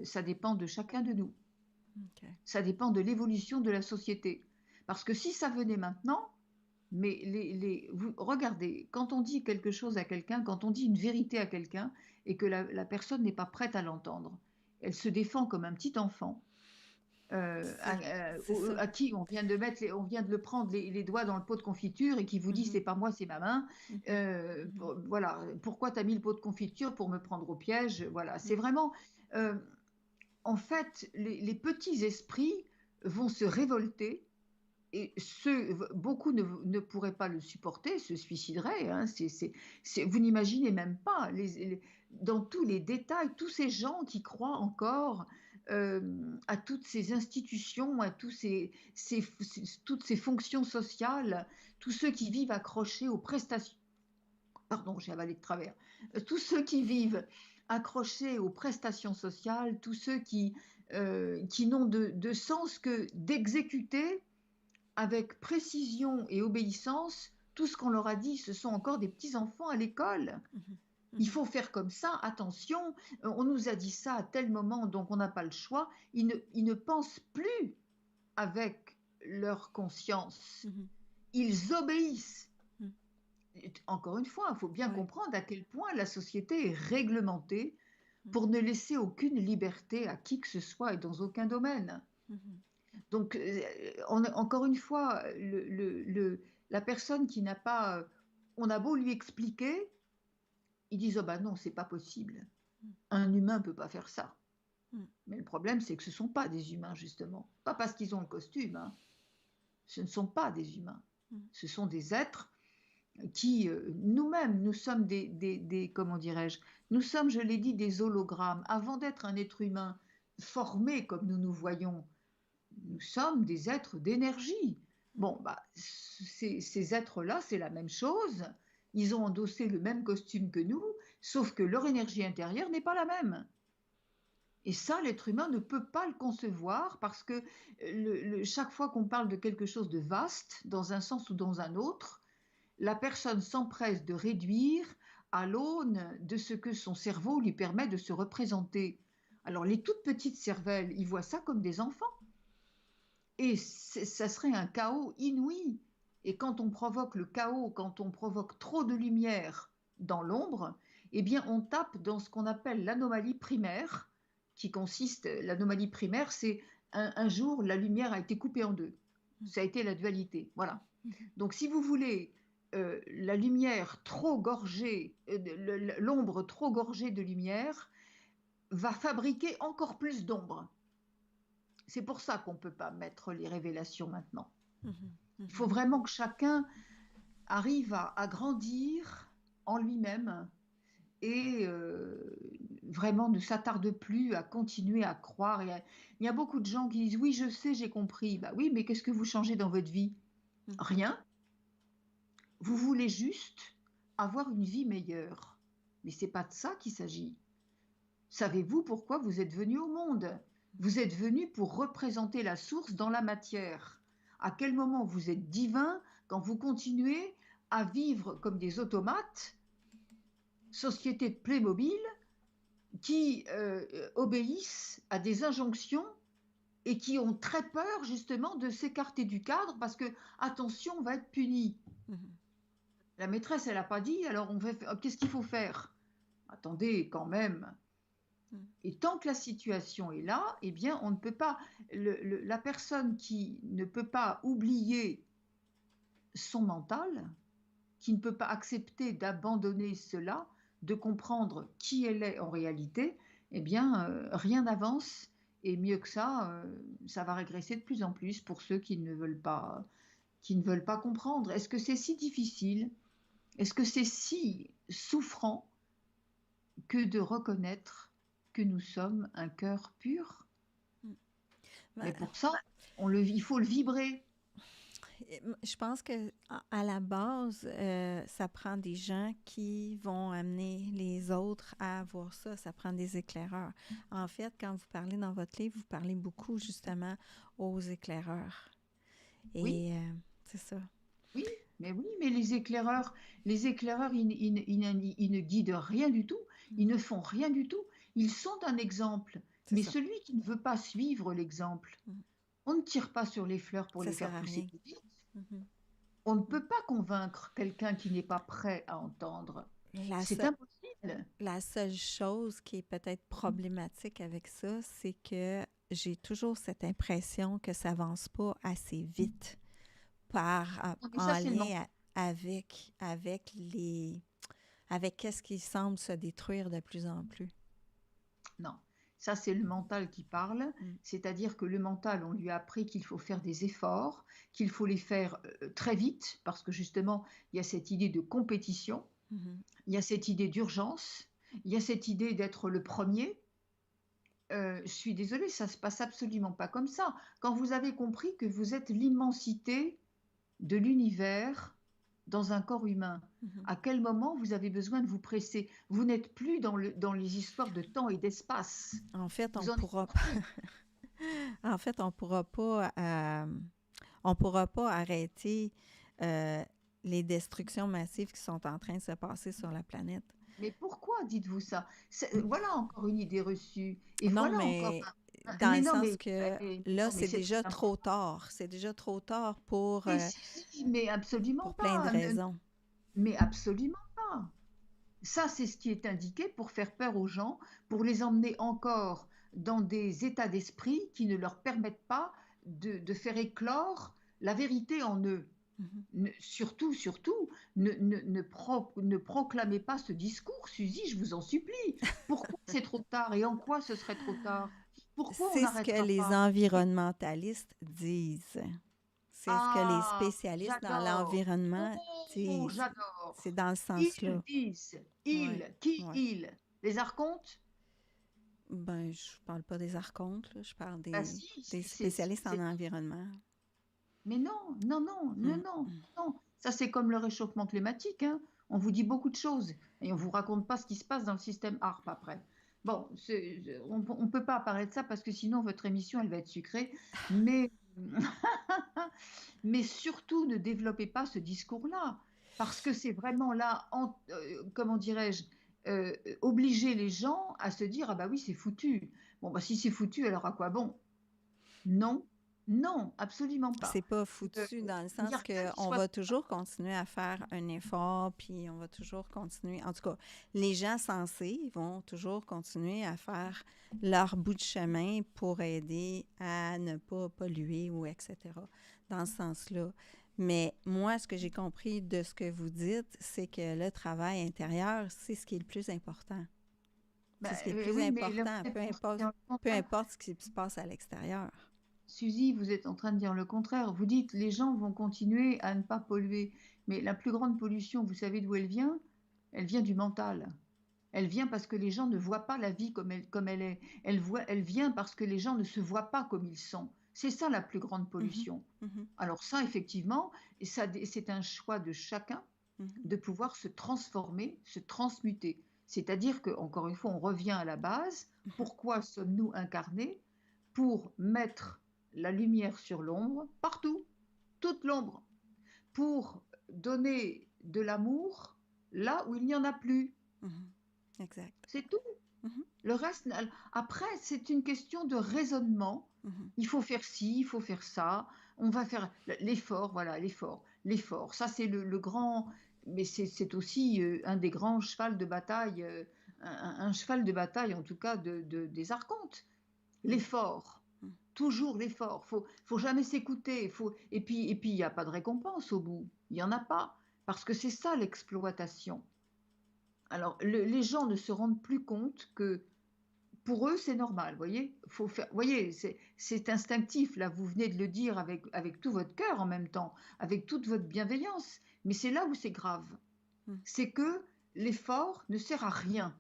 ça dépend de chacun de nous. OK. Ça dépend de l'évolution de la société. Parce que si ça venait maintenant, mais vous regardez, quand on dit quelque chose à quelqu'un, quand on dit une vérité à quelqu'un et que la personne n'est pas prête à l'entendre, elle se défend comme un petit enfant C'est ça. à qui on vient de le prendre les doigts dans le pot de confiture et qui vous dit Mhm. c'est pas moi, c'est ma main. Mhm. Mhm. Voilà, pourquoi tu as mis le pot de confiture pour me prendre au piège? Voilà, c'est Mhm. vraiment. euh, En fait, les petits esprits vont se révolter et beaucoup ne pourraient pas le supporter, se suicideraient, hein. Vous n'imaginez même pas, dans tous les détails, tous ces gens qui croient encore à toutes ces institutions, à toutes ces fonctions sociales, tous ceux qui vivent accrochés aux prestations. Pardon, j'ai avalé de travers. Tous ceux qui vivent accrochés aux prestations sociales, tous ceux qui n'ont de sens que d'exécuter avec précision et obéissance tout ce qu'on leur a dit. Ce sont encore des petits-enfants à l'école. Mhm. Il Mhm. faut faire comme ça, attention, on nous a dit ça à tel moment, donc on n'a pas le choix. Ils ne pensent plus avec leur conscience. Mhm. Ils obéissent. Mhm. Encore une fois, il faut bien Ouais. comprendre à quel point la société est réglementée Mhm. pour ne laisser aucune liberté à qui que ce soit et dans aucun domaine. Mhm. Donc, encore une fois, la personne qui n'a pas, on a beau lui expliquer, ils disent oh ben non, c'est pas possible. Un humain ne peut pas faire ça. Mhm. Mais le problème, c'est que ce ne sont pas des humains, justement. Pas parce qu'ils ont le costume, hein. Ce ne sont pas des humains. Mhm. Ce sont des êtres qui, nous-mêmes, nous sommes comment dirais-je, nous sommes, je l'ai dit, des hologrammes. Avant d'être un être humain formé comme nous nous voyons, nous sommes des êtres d'énergie. Bon, bah, ces êtres-là, c'est la même chose. Ils ont endossé le même costume que nous, sauf que leur énergie intérieure n'est pas la même. Et ça, l'être humain ne peut pas le concevoir parce que chaque fois qu'on parle de quelque chose de vaste, dans un sens ou dans un autre, la personne s'empresse de réduire à l'aune de ce que son cerveau lui permet de se représenter. Alors les toutes petites cervelles, ils voient ça comme des enfants. Et ça serait un chaos inouï. Et quand on provoque le chaos, quand on provoque trop de lumière dans l'ombre, eh bien on tape dans ce qu'on appelle l'anomalie primaire, qui consiste, l'anomalie primaire, c'est un jour la lumière a été coupée en deux. Ça a été la dualité. Voilà. Donc si vous voulez la lumière trop gorgée, l'ombre trop gorgée de lumière, va fabriquer encore plus d'ombre. C'est pour ça qu'on ne peut pas mettre les révélations maintenant. Il faut vraiment que chacun arrive à grandir en lui-même et vraiment ne s'attarde plus à continuer à croire. Il y a beaucoup de gens qui disent oui, je sais, j'ai compris. Bah oui, mais qu'est-ce que vous changez dans votre vie? Rien. Vous voulez juste avoir une vie meilleure. Mais c'est pas de ça qu'il s'agit. Savez-vous pourquoi vous êtes venu au monde? Vous êtes venu pour représenter la source dans la matière. À quel moment vous êtes divin quand vous continuez à vivre comme des automates, société de Playmobil, qui obéissent à des injonctions et qui ont très peur justement de s'écarter du cadre parce que, attention, on va être puni. La maîtresse, elle n'a pas dit, alors qu'est-ce qu'il faut faire? Attendez, quand même. Et tant que la situation est là, eh bien, on ne peut pas. La personne qui ne peut pas oublier son mental, qui ne peut pas accepter d'abandonner cela, de comprendre qui elle est en réalité, eh bien, rien n'avance. Et mieux que ça va régresser de plus en plus pour ceux qui ne veulent pas comprendre. Est-ce que c'est si difficile? Est-ce que c'est si souffrant que de reconnaître que nous sommes un cœur pur? Mais pour ça, il faut le vibrer. Je pense que à la base, ça prend des gens qui vont amener les autres à voir ça. Ça prend des éclaireurs. En fait, quand vous parlez dans votre livre, vous parlez beaucoup justement aux éclaireurs. Et Oui, c'est ça. oui, mais les éclaireurs, ils ne guident rien du tout. Ils ne font rien du tout. Ils sont un exemple. C'est Mais ça. celui qui ne veut pas suivre l'exemple, on ne tire pas sur les fleurs pour Ça les sert faire à pousser rien. plus vite. On ne peut pas convaincre quelqu'un qui n'est pas prêt à entendre. La, C'est se- impossible. la seule chose qui est peut-être problématique avec ça, c'est que j'ai toujours cette impression que ça avance pas assez vite Mais ça, en c'est le lien mental. avec qu'est-ce qui semble se détruire de plus en plus. Non, ça c'est le mental qui parle, Mm. c'est-à-dire que le mental, on lui a appris qu'il faut faire des efforts, qu'il faut les faire très vite, parce que justement, il y a cette idée de compétition, il y a cette idée d'urgence, il y a cette idée d'être le premier. Je suis désolée, ça se passe absolument pas comme ça. Quand vous avez compris que vous êtes l'immensité de l'univers dans un corps humain, à quel moment vous avez besoin de vous presser? Vous n'êtes plus dans les histoires de temps et d'espace. En fait, Vous en êtes pas, sorti. en fait, on pourra pas arrêter euh, les destructions massives qui sont en train de se passer sur la planète. Mais pourquoi dites-vous ça? Voilà encore une idée reçue. Et Non, voilà encore mais dans Mais le non, sens que là, non, mais c'est c'est très déjà trop important. tard. C'est déjà trop tard Mais si, mais absolument pour plein de pas. raisons. Mais absolument pas. Ça, c'est ce qui est indiqué pour faire peur aux gens, pour les emmener encore dans des états d'esprit qui ne leur permettent pas de faire éclore la vérité en eux. Surtout, ne proclamez pas ce discours, Suzy, je vous en supplie. Pourquoi c'est trop tard et en quoi ce serait trop tard? Pourquoi on C'est ce que n'arrêtera les pas? environnementalistes disent. C'est ce que les Ah, spécialistes dans j'adore. l'environnement Oh, disent. C'est j'adore. dans ce Ils sens-là. disent, Ouais, qui ouais. ils? Les archontes? Ben, je parle pas des archontes, là. Je parle Bah si, des spécialistes en environnement. mais non, non, non, non, Mm. non, non. Ça, c'est comme le réchauffement climatique, hein. On vous dit beaucoup de choses et on vous raconte pas ce qui se passe dans le système ARP après. Bon, on ne peut pas parler de ça parce que sinon votre émission, elle va être sucrée. Mais, mais surtout, ne développez pas ce discours-là. parce que c'est vraiment là, comment dirais-je, obliger les gens à se dire, ah bah oui, c'est foutu. Bon, bah si c'est foutu, alors à quoi bon? Non, non, absolument C'est pas. pas Euh, foutu dans le il n'y a sens rien qui qu'on soit. va toujours continuer à faire un effort, puis on va toujours continuer. En tout cas, les gens sensés vont toujours continuer à faire leur bout de chemin pour aider à ne pas polluer ou etc. Dans ce sens-là. Mais moi, ce que j'ai compris de ce que vous dites, c'est que le travail intérieur, c'est ce qui est le plus important. Bah, C'est ce qui est le plus oui, mais là, important, vous êtes en train de dire le peu contraire. importe ce qui se passe à l'extérieur. Suzy, vous êtes en train de dire le contraire. Vous dites les gens vont continuer à ne pas polluer. Mais la plus grande pollution, vous savez d'où elle vient? Elle vient du mental. Elle vient parce que les gens ne voient pas la vie comme elle est. Elle vient parce que les gens ne se voient pas comme ils sont. C'est ça la plus grande Mhm, pollution. mhm, Alors ça, effectivement, et ça, c'est un choix de chacun mhm, de pouvoir se transformer, se transmuter. C'est-à-dire que, encore une fois, on revient à la base. mhm, Pourquoi sommes-nous incarnés? Pour mettre la lumière sur l'ombre, partout, toute l'ombre, pour donner de l'amour là où il n'y en a plus. mhm. Exact. C'est tout. Mhm, Le reste, après, c'est une question de raisonnement. mhm. Il faut faire ci, il faut faire ça. On va faire l'effort, voilà, l'effort. L'effort, ça c'est le grand, mais c'est aussi un des grands chevals de bataille, un cheval de bataille en tout cas des archontes. Mhm, L'effort, mhm. toujours l'effort. Faut jamais s'écouter. Et puis il n'y a pas de récompense au bout. Il y en a pas parce que c'est ça l'exploitation. Alors les gens ne se rendent plus compte que pour eux, c'est normal, voyez. Faut faire, voyez, c'est instinctif. Là, vous venez de le dire avec tout votre cœur en même temps, avec toute votre bienveillance. Mais c'est là où c'est grave. Mhm, C'est que l'effort ne sert à rien.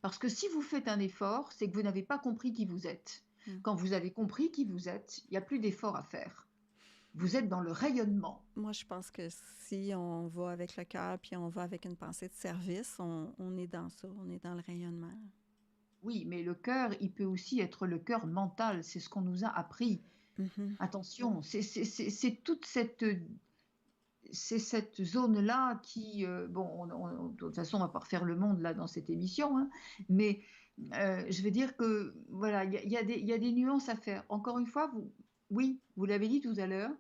Parce que si vous faites un effort, c'est que vous n'avez pas compris qui vous êtes. mhm. Quand vous avez compris qui vous êtes, il n'y a plus d'effort à faire. Vous êtes dans le rayonnement. Moi, je pense que si on va avec le cœur puis on va avec une pensée de service, on est dans ça, on est dans le rayonnement. Oui, mais le cœur, il peut aussi être le cœur mental. C'est ce qu'on nous a appris. Mhm, Attention, c'est toute cette zone-là qui, bon, de toute façon, on va pas refaire le monde là dans cette émission, hein, mais je veux dire que voilà, il y a des nuances à faire. Encore une fois, oui, vous l'avez dit tout à l'heure,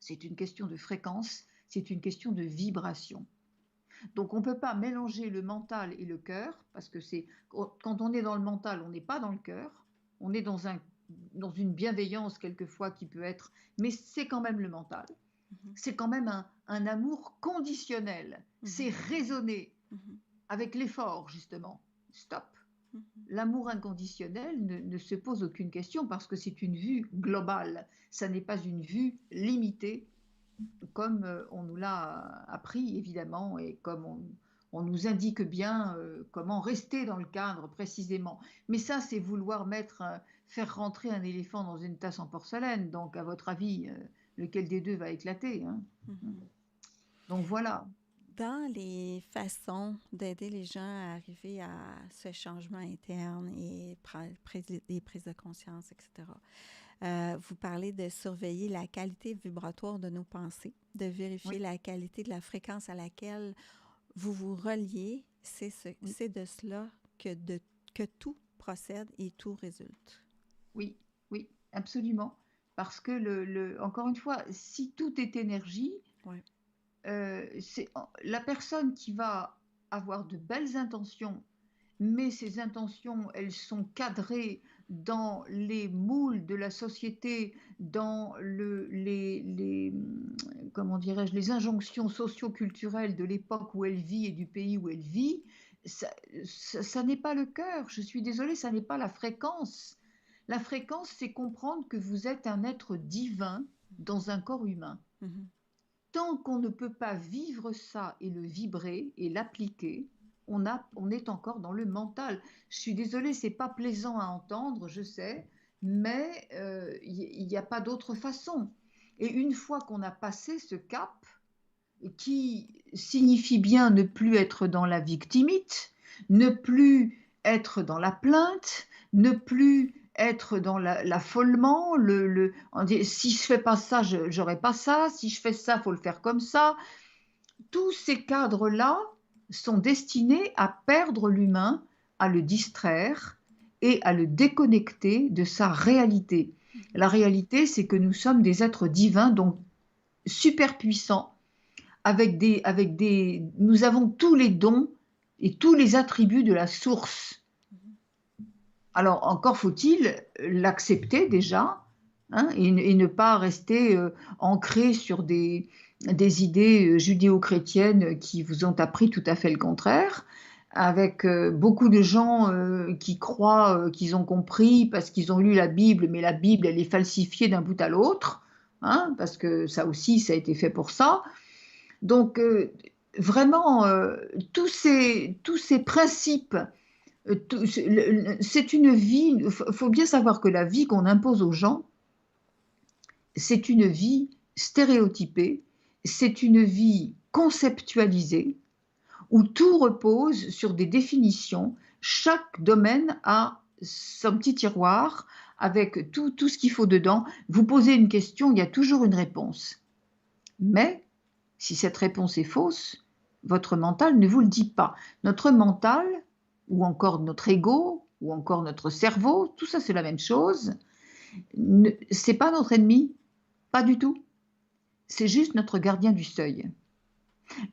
c'est une question de fréquence, c'est une question de vibration. Donc on ne peut pas mélanger le mental et le cœur, parce que quand on est dans le mental, on n'est pas dans le cœur, on est dans une bienveillance quelquefois qui peut être, mais c'est quand même le mental. mhm, C'est quand même un amour conditionnel. mhm, C'est raisonné mhm, avec l'effort, justement. Stop. mhm. L'amour inconditionnel ne se pose aucune question parce que c'est une vue globale. Ça n'est pas une vue limitée comme on nous l'a appris, évidemment, et comme on nous indique bien comment rester dans le cadre précisément. Mais ça, c'est vouloir faire rentrer un éléphant dans une tasse en porcelaine. Donc, à votre avis, lequel des deux va éclater, hein? Mhm. Donc voilà. Dans les façons d'aider les gens à arriver à ce changement interne et des prises de conscience, etc., vous parlez de surveiller la qualité vibratoire de nos pensées, de vérifier Oui, la qualité de la fréquence à laquelle vous vous reliez. oui, C'est de cela que tout procède et tout résulte. oui, oui, absolument. Parce que encore une fois, si tout est énergie, Ouais. c'est la personne qui va avoir de belles intentions, mais ces intentions, elles sont cadrées dans les moules de la société, dans comment dirais-je, les injonctions socio-culturelles de l'époque où elle vit et du pays où elle vit. Ça n'est pas le cœur. Je suis désolée, ça n'est pas la fréquence. La fréquence, c'est comprendre que vous êtes un être divin dans un corps humain. Mhm. Tant qu'on ne peut pas vivre ça et le vibrer et l'appliquer, on est encore dans le mental. Je suis désolée, c'est pas plaisant à entendre, je sais, mais il n'y a pas d'autre façon. Et une fois qu'on a passé ce cap, qui signifie bien ne plus être dans la victimite, ne plus être dans la plainte, ne plus être dans l'affolement, si je fais pas ça, j'aurai pas ça, si je fais ça, faut le faire comme ça. tous ces cadres-là sont destinés à perdre l'humain, à le distraire et à le déconnecter de sa réalité. La réalité, c'est que nous sommes des êtres divins, donc super puissants, nous avons tous les dons et tous les attributs de la source. Alors, encore faut-il l'accepter déjà, hein, et ne pas rester ancré sur des idées judéo-chrétiennes qui vous ont appris tout à fait le contraire, avec beaucoup de gens qui croient qu'ils ont compris parce qu'ils ont lu la Bible, mais la Bible, elle est falsifiée d'un bout à l'autre, hein, parce que ça aussi, ça a été fait pour ça. Donc, vraiment, tous ces principes, c'est une vie, il faut bien savoir que la vie qu'on impose aux gens, c'est une vie stéréotypée, c'est une vie conceptualisée, où tout repose sur des définitions. Chaque domaine a son petit tiroir avec tout ce qu'il faut dedans. Vous posez une question, il y a toujours une réponse. Mais si cette réponse est fausse, votre mental ne vous le dit pas. Notre mental, ou encore notre ego, ou encore notre cerveau, tout ça c'est la même chose. C'est pas notre ennemi, pas du tout. C'est juste notre gardien du seuil.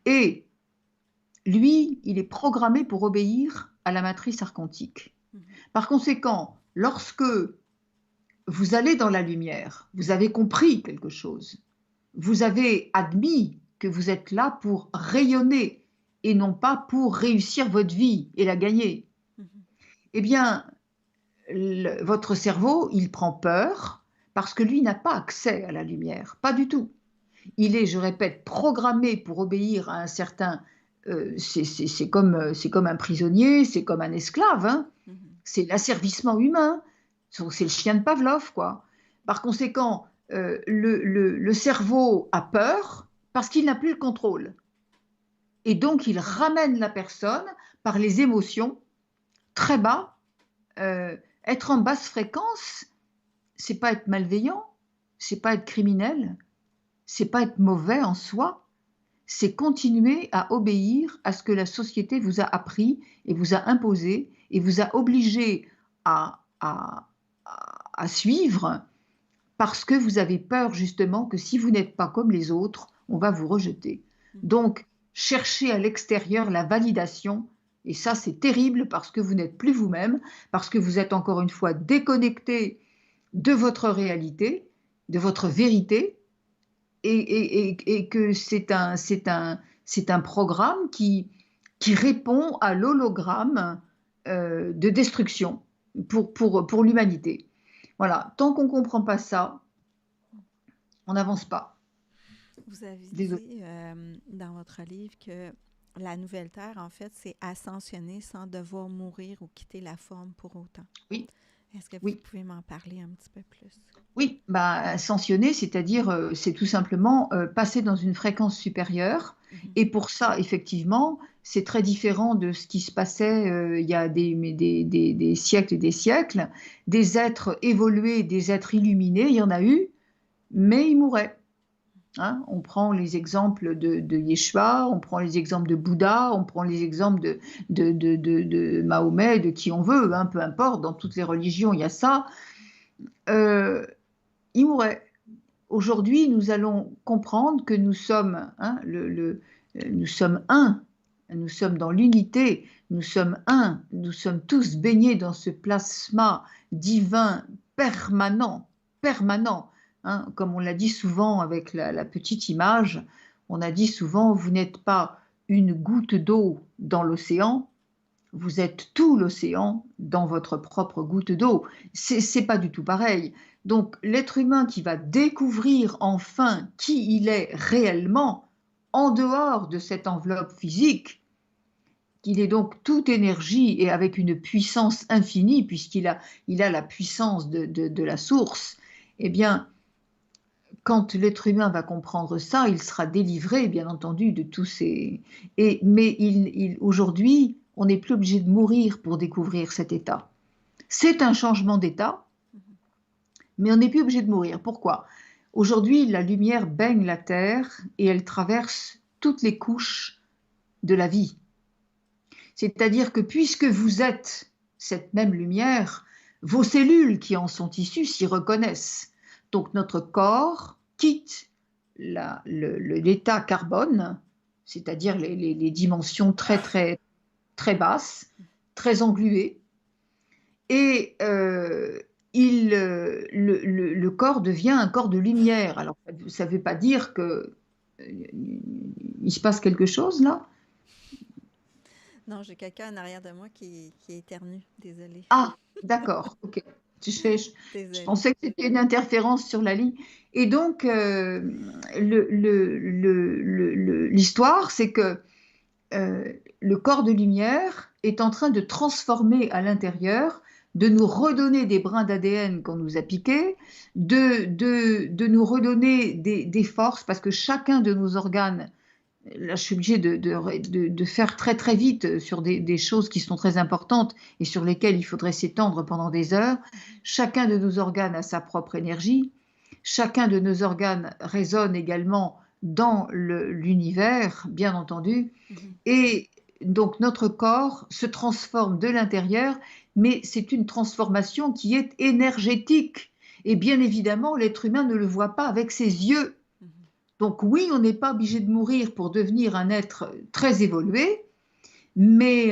Et lui, il est programmé pour obéir à la matrice archontique. Par conséquent, lorsque vous allez dans la lumière, vous avez compris quelque chose, vous avez admis que vous êtes là pour rayonner et non pas pour réussir votre vie et la gagner. Eh bien, votre cerveau, il prend peur parce que lui n'a pas accès à la lumière, pas du tout. Il est, je répète, programmé pour obéir à un certain... c'est comme un prisonnier, c'est comme un esclave, hein. C'est l'asservissement humain, c'est le chien de Pavlov, quoi. Par conséquent, le cerveau a peur parce qu'il n'a plus le contrôle. Et donc, il ramène la personne par les émotions très bas. Être en basse fréquence, c'est pas être malveillant, c'est pas être criminel, c'est pas être mauvais en soi, c'est continuer à obéir à ce que la société vous a appris et vous a imposé et vous a obligé à suivre parce que vous avez peur justement que si vous n'êtes pas comme les autres, on va vous rejeter. Donc, cherchez à l'extérieur la validation, et ça c'est terrible parce que vous n'êtes plus vous-même, parce que vous êtes encore une fois déconnecté de votre réalité, de votre vérité, et que c'est un programme qui répond à l'hologramme de destruction pour l'humanité. Voilà, tant qu'on ne comprend pas ça, on n'avance pas. Vous avez dit dans votre livre que la nouvelle Terre, en fait, c'est ascensionner sans devoir mourir ou quitter la forme pour autant. Oui. Est-ce que vous pouvez m'en parler un petit peu plus? Oui, ascensionner, c'est-à-dire, c'est tout simplement passer dans une fréquence supérieure. Et pour ça, effectivement, c'est très différent de ce qui se passait il y a des siècles et des siècles. Des êtres évolués, des êtres illuminés, il y en a eu, mais ils mouraient. Hein, on prend les exemples de Yeshua, on prend les exemples de Bouddha, on prend les exemples de Mahomet, de qui on veut, hein, peu importe, dans toutes les religions, il y a ça. Il mourrait. Aujourd'hui, nous allons comprendre que nous sommes, hein, nous sommes un, nous sommes dans l'unité, nous sommes un, nous sommes tous baignés dans ce plasma divin permanent, permanent. Hein, comme on l'a dit souvent avec la petite image, on a dit souvent, vous n'êtes pas une goutte d'eau dans l'océan, vous êtes tout l'océan dans votre propre goutte d'eau. C'est pas du tout pareil. Donc l'être humain qui va découvrir enfin qui il est réellement en dehors de cette enveloppe physique, qu'il est donc toute énergie et avec une puissance infinie puisqu'il a la puissance de la source, eh bien, quand l'être humain va comprendre ça, il sera délivré, bien entendu, de tous ces... Mais aujourd'hui, on n'est plus obligé de mourir pour découvrir cet état. C'est un changement d'état, mais on n'est plus obligé de mourir. Pourquoi? Aujourd'hui, la lumière baigne la Terre et elle traverse toutes les couches de la vie. C'est-à-dire que puisque vous êtes cette même lumière, vos cellules qui en sont issues s'y reconnaissent. Donc notre corps quitte l'état carbone, c'est-à-dire les dimensions très, très, très basses, très engluées, et le corps devient un corps de lumière. Alors, ça ne veut pas dire qu'il se passe quelque chose là? Non, j'ai quelqu'un en arrière de moi qui éternue. Désolée. Ah, d'accord, ok. Je pensais que c'était une interférence sur la ligne. Et donc, l'histoire, c'est que le corps de lumière est en train de transformer à l'intérieur, de nous redonner des brins d'ADN qu'on nous a piqués, de nous redonner des forces, parce que chacun de nos organes, là je suis obligée de faire très très vite sur des choses qui sont très importantes et sur lesquelles il faudrait s'étendre pendant des heures, chacun de nos organes a sa propre énergie, chacun de nos organes résonne également dans l'univers, bien entendu, et donc notre corps se transforme de l'intérieur, mais c'est une transformation qui est énergétique. Et bien évidemment, l'être humain ne le voit pas avec ses yeux. Donc oui, on n'est pas obligé de mourir pour devenir un être très évolué, mais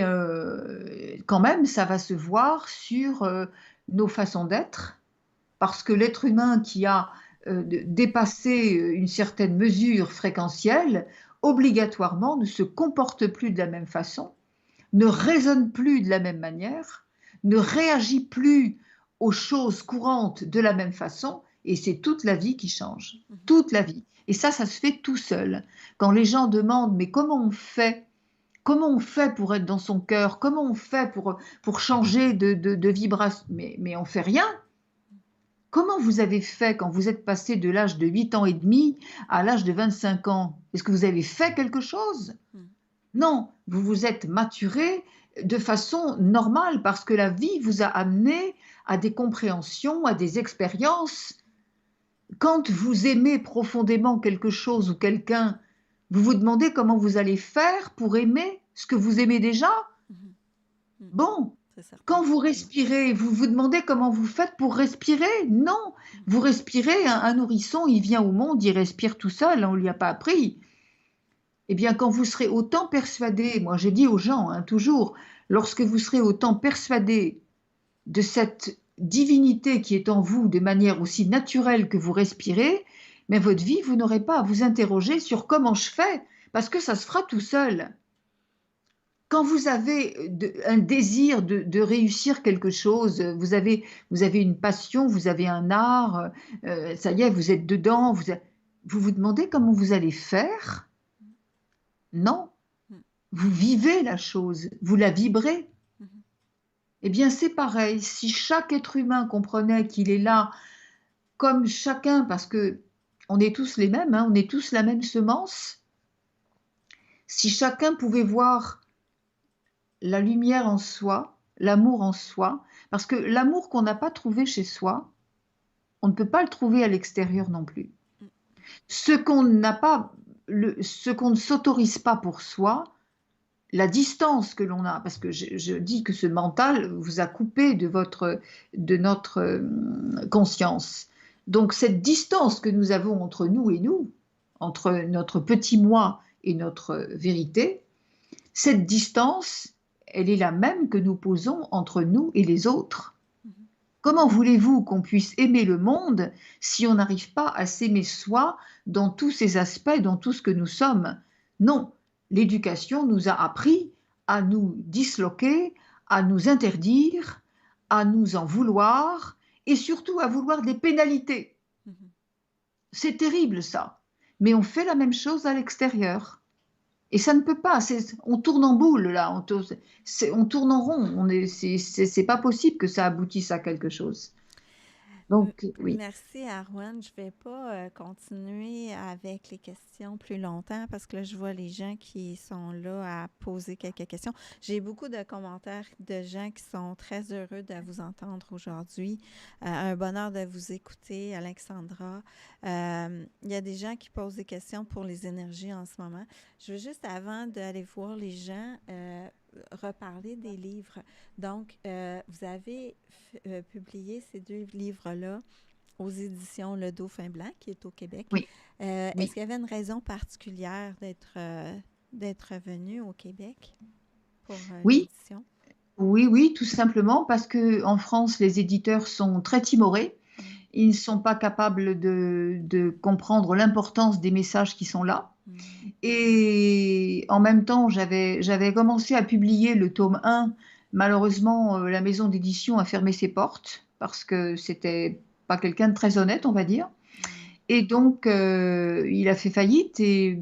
quand même, ça va se voir sur nos façons d'être, parce que l'être humain qui a dépassé une certaine mesure fréquentielle, obligatoirement ne se comporte plus de la même façon, ne raisonne plus de la même manière, ne réagit plus aux choses courantes de la même façon, et c'est toute la vie qui change, toute la vie. Et ça se fait tout seul. Quand les gens demandent, mais comment on fait? Comment on fait pour être dans son cœur? Comment on fait pour changer de vibration? Mais on ne fait rien. Comment vous avez fait quand vous êtes passé de l'âge de 8 ans et demi à l'âge de 25 ans? Est-ce que vous avez fait quelque chose? Non, vous vous êtes maturé de façon normale parce que la vie vous a amené à des compréhensions, à des expériences. Quand vous aimez profondément quelque chose ou quelqu'un, vous vous demandez comment vous allez faire pour aimer ce que vous aimez déjà? Bon, quand vous respirez, vous vous demandez comment vous faites pour respirer? Non, vous respirez, un nourrisson, il vient au monde, il respire tout seul, on ne lui a pas appris. Eh bien, quand vous serez autant persuadé, moi je dis aux gens, toujours, lorsque vous serez autant persuadé de cette divinité qui est en vous de manière aussi naturelle que vous respirez, mais votre vie, vous n'aurez pas à vous interroger sur comment je fais, parce que ça se fera tout seul. Quand vous avez un désir de réussir quelque chose, vous avez une passion, vous avez un art, ça y est, vous êtes dedans, vous vous demandez comment vous allez faire? Non, vous vivez la chose, vous la vibrez. Eh bien, c'est pareil, si chaque être humain comprenait qu'il est là comme chacun, parce que on est tous les mêmes, on est tous la même semence, si chacun pouvait voir la lumière en soi, l'amour en soi, parce que l'amour qu'on n'a pas trouvé chez soi, on ne peut pas le trouver à l'extérieur non plus. Ce qu'on n'a pas, ce qu'on ne s'autorise pas pour soi, la distance que l'on a, parce que je dis que ce mental vous a coupé de notre conscience. Donc cette distance que nous avons entre nous et nous, entre notre petit moi et notre vérité, cette distance, elle est la même que nous posons entre nous et les autres. Comment voulez-vous qu'on puisse aimer le monde si on n'arrive pas à s'aimer soi dans tous ses aspects, dans tout ce que nous sommes? Non. L'éducation nous a appris à nous disloquer, à nous interdire, à nous en vouloir et surtout à vouloir des pénalités. C'est terrible ça, mais on fait la même chose à l'extérieur. Et ça ne peut pas, on tourne en boule là, on tourne en rond, c'est pas possible que ça aboutisse à quelque chose. Donc, oui. Merci, Arwen. Je vais pas continuer avec les questions plus longtemps parce que là, je vois les gens qui sont là à poser quelques questions. J'ai beaucoup de commentaires de gens qui sont très heureux de vous entendre aujourd'hui. Un bonheur de vous écouter, Alexandra. Il y a des gens qui posent des questions pour les énergies en ce moment. Je veux juste, avant d'aller voir les gens, reparler des livres. Donc, vous avez publié ces deux livres-là aux éditions Le Dauphin Blanc, qui est au Québec. Oui, Est-ce oui. qu'il y avait une raison particulière d'être venu au Québec pour Oui, l'édition? oui, oui, tout simplement parce que en France, les éditeurs sont très timorés. Mm, Ils ne sont pas capables de comprendre l'importance des messages qui sont là. mm. Et en même temps, j'avais commencé à publier le tome 1. Malheureusement, la maison d'édition a fermé ses portes parce que c'était pas quelqu'un de très honnête, on va dire. Mm. Et donc, il a fait faillite et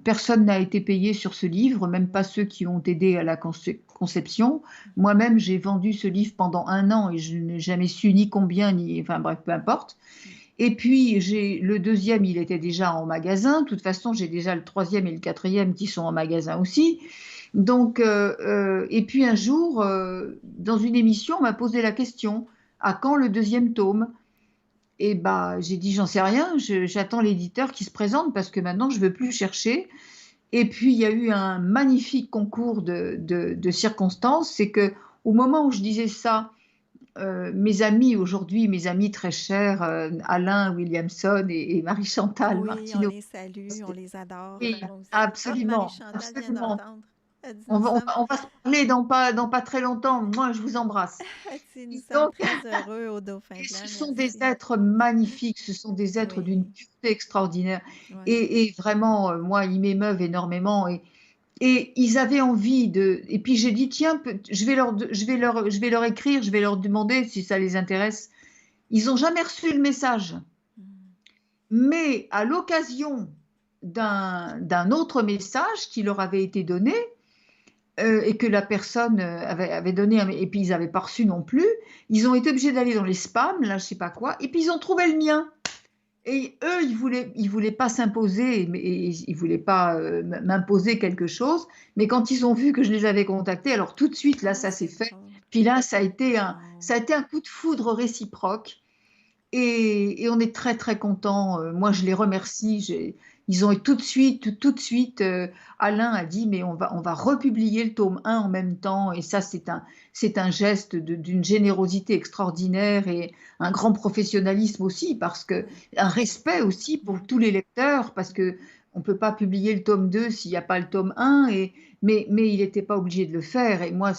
personne n'a été payé sur ce livre, même pas ceux qui ont aidé à la conception. Moi-même, j'ai vendu ce livre pendant 1 an et je n'ai jamais su ni combien, ni, enfin bref, peu importe. Et puis, j'ai le deuxième, il était déjà en magasin. De toute façon, j'ai déjà le troisième et le quatrième qui sont en magasin aussi. Donc, et puis un jour, dans une émission, on m'a posé la question, à quand le deuxième tome? Et bah, j'ai dit, j'en sais rien, j'attends l'éditeur qui se présente parce que maintenant, je ne veux plus chercher. Et puis, il y a eu un magnifique concours de circonstances. C'est que au moment où je disais ça, mes amis aujourd'hui, mes amis très chers, Alain Williamson et Marie-Chantal Oui, on Martineau. les salue, on les adore, Oui, moi aussi. Ah, absolument, Marie-Chantal vient absolument. d'entendre. Elle dit, On va, on va- on va se parler dans pas très longtemps. Moi, je vous embrasse. nous Et sommes donc, très heureux au Dauphin et Blanc, ce sont des merci. êtres magnifiques, ce sont des êtres d'une Oui, pureté extraordinaire. oui. Et vraiment, moi, ils m'émeuvent énormément. Et ils avaient envie de. Et puis j'ai dit, tiens, je vais leur écrire, je vais leur demander si ça les intéresse. Ils n'ont jamais reçu le message. Mm. Mais à l'occasion d'un autre message qui leur avait été donné, et que la personne avait donné, et puis ils n'avaient pas reçu non plus, ils ont été obligés d'aller dans les spams, là, je sais pas quoi, et puis ils ont trouvé le mien. Et eux, ils voulaient pas s'imposer, mais ils voulaient pas m'imposer quelque chose. Mais quand ils ont vu que je les avais contactés, alors tout de suite, là, Ah, ça s'est c'est fait. drôle. Puis là, Wow. ça a été un coup de foudre réciproque. Et on est très très contents. Moi, je les remercie. Ils ont tout de suite, Alain a dit, mais on va republier le tome 1 en même temps. Et ça, c'est un geste d'une générosité extraordinaire et un grand professionnalisme aussi, parce que Oui, un c'est respect ça. aussi pour Mhm. tous les lecteurs, parce que on peut pas publier le tome 2 s'il n'y a pas le tome 1. Mais il n'était pas obligé de le faire. Et moi,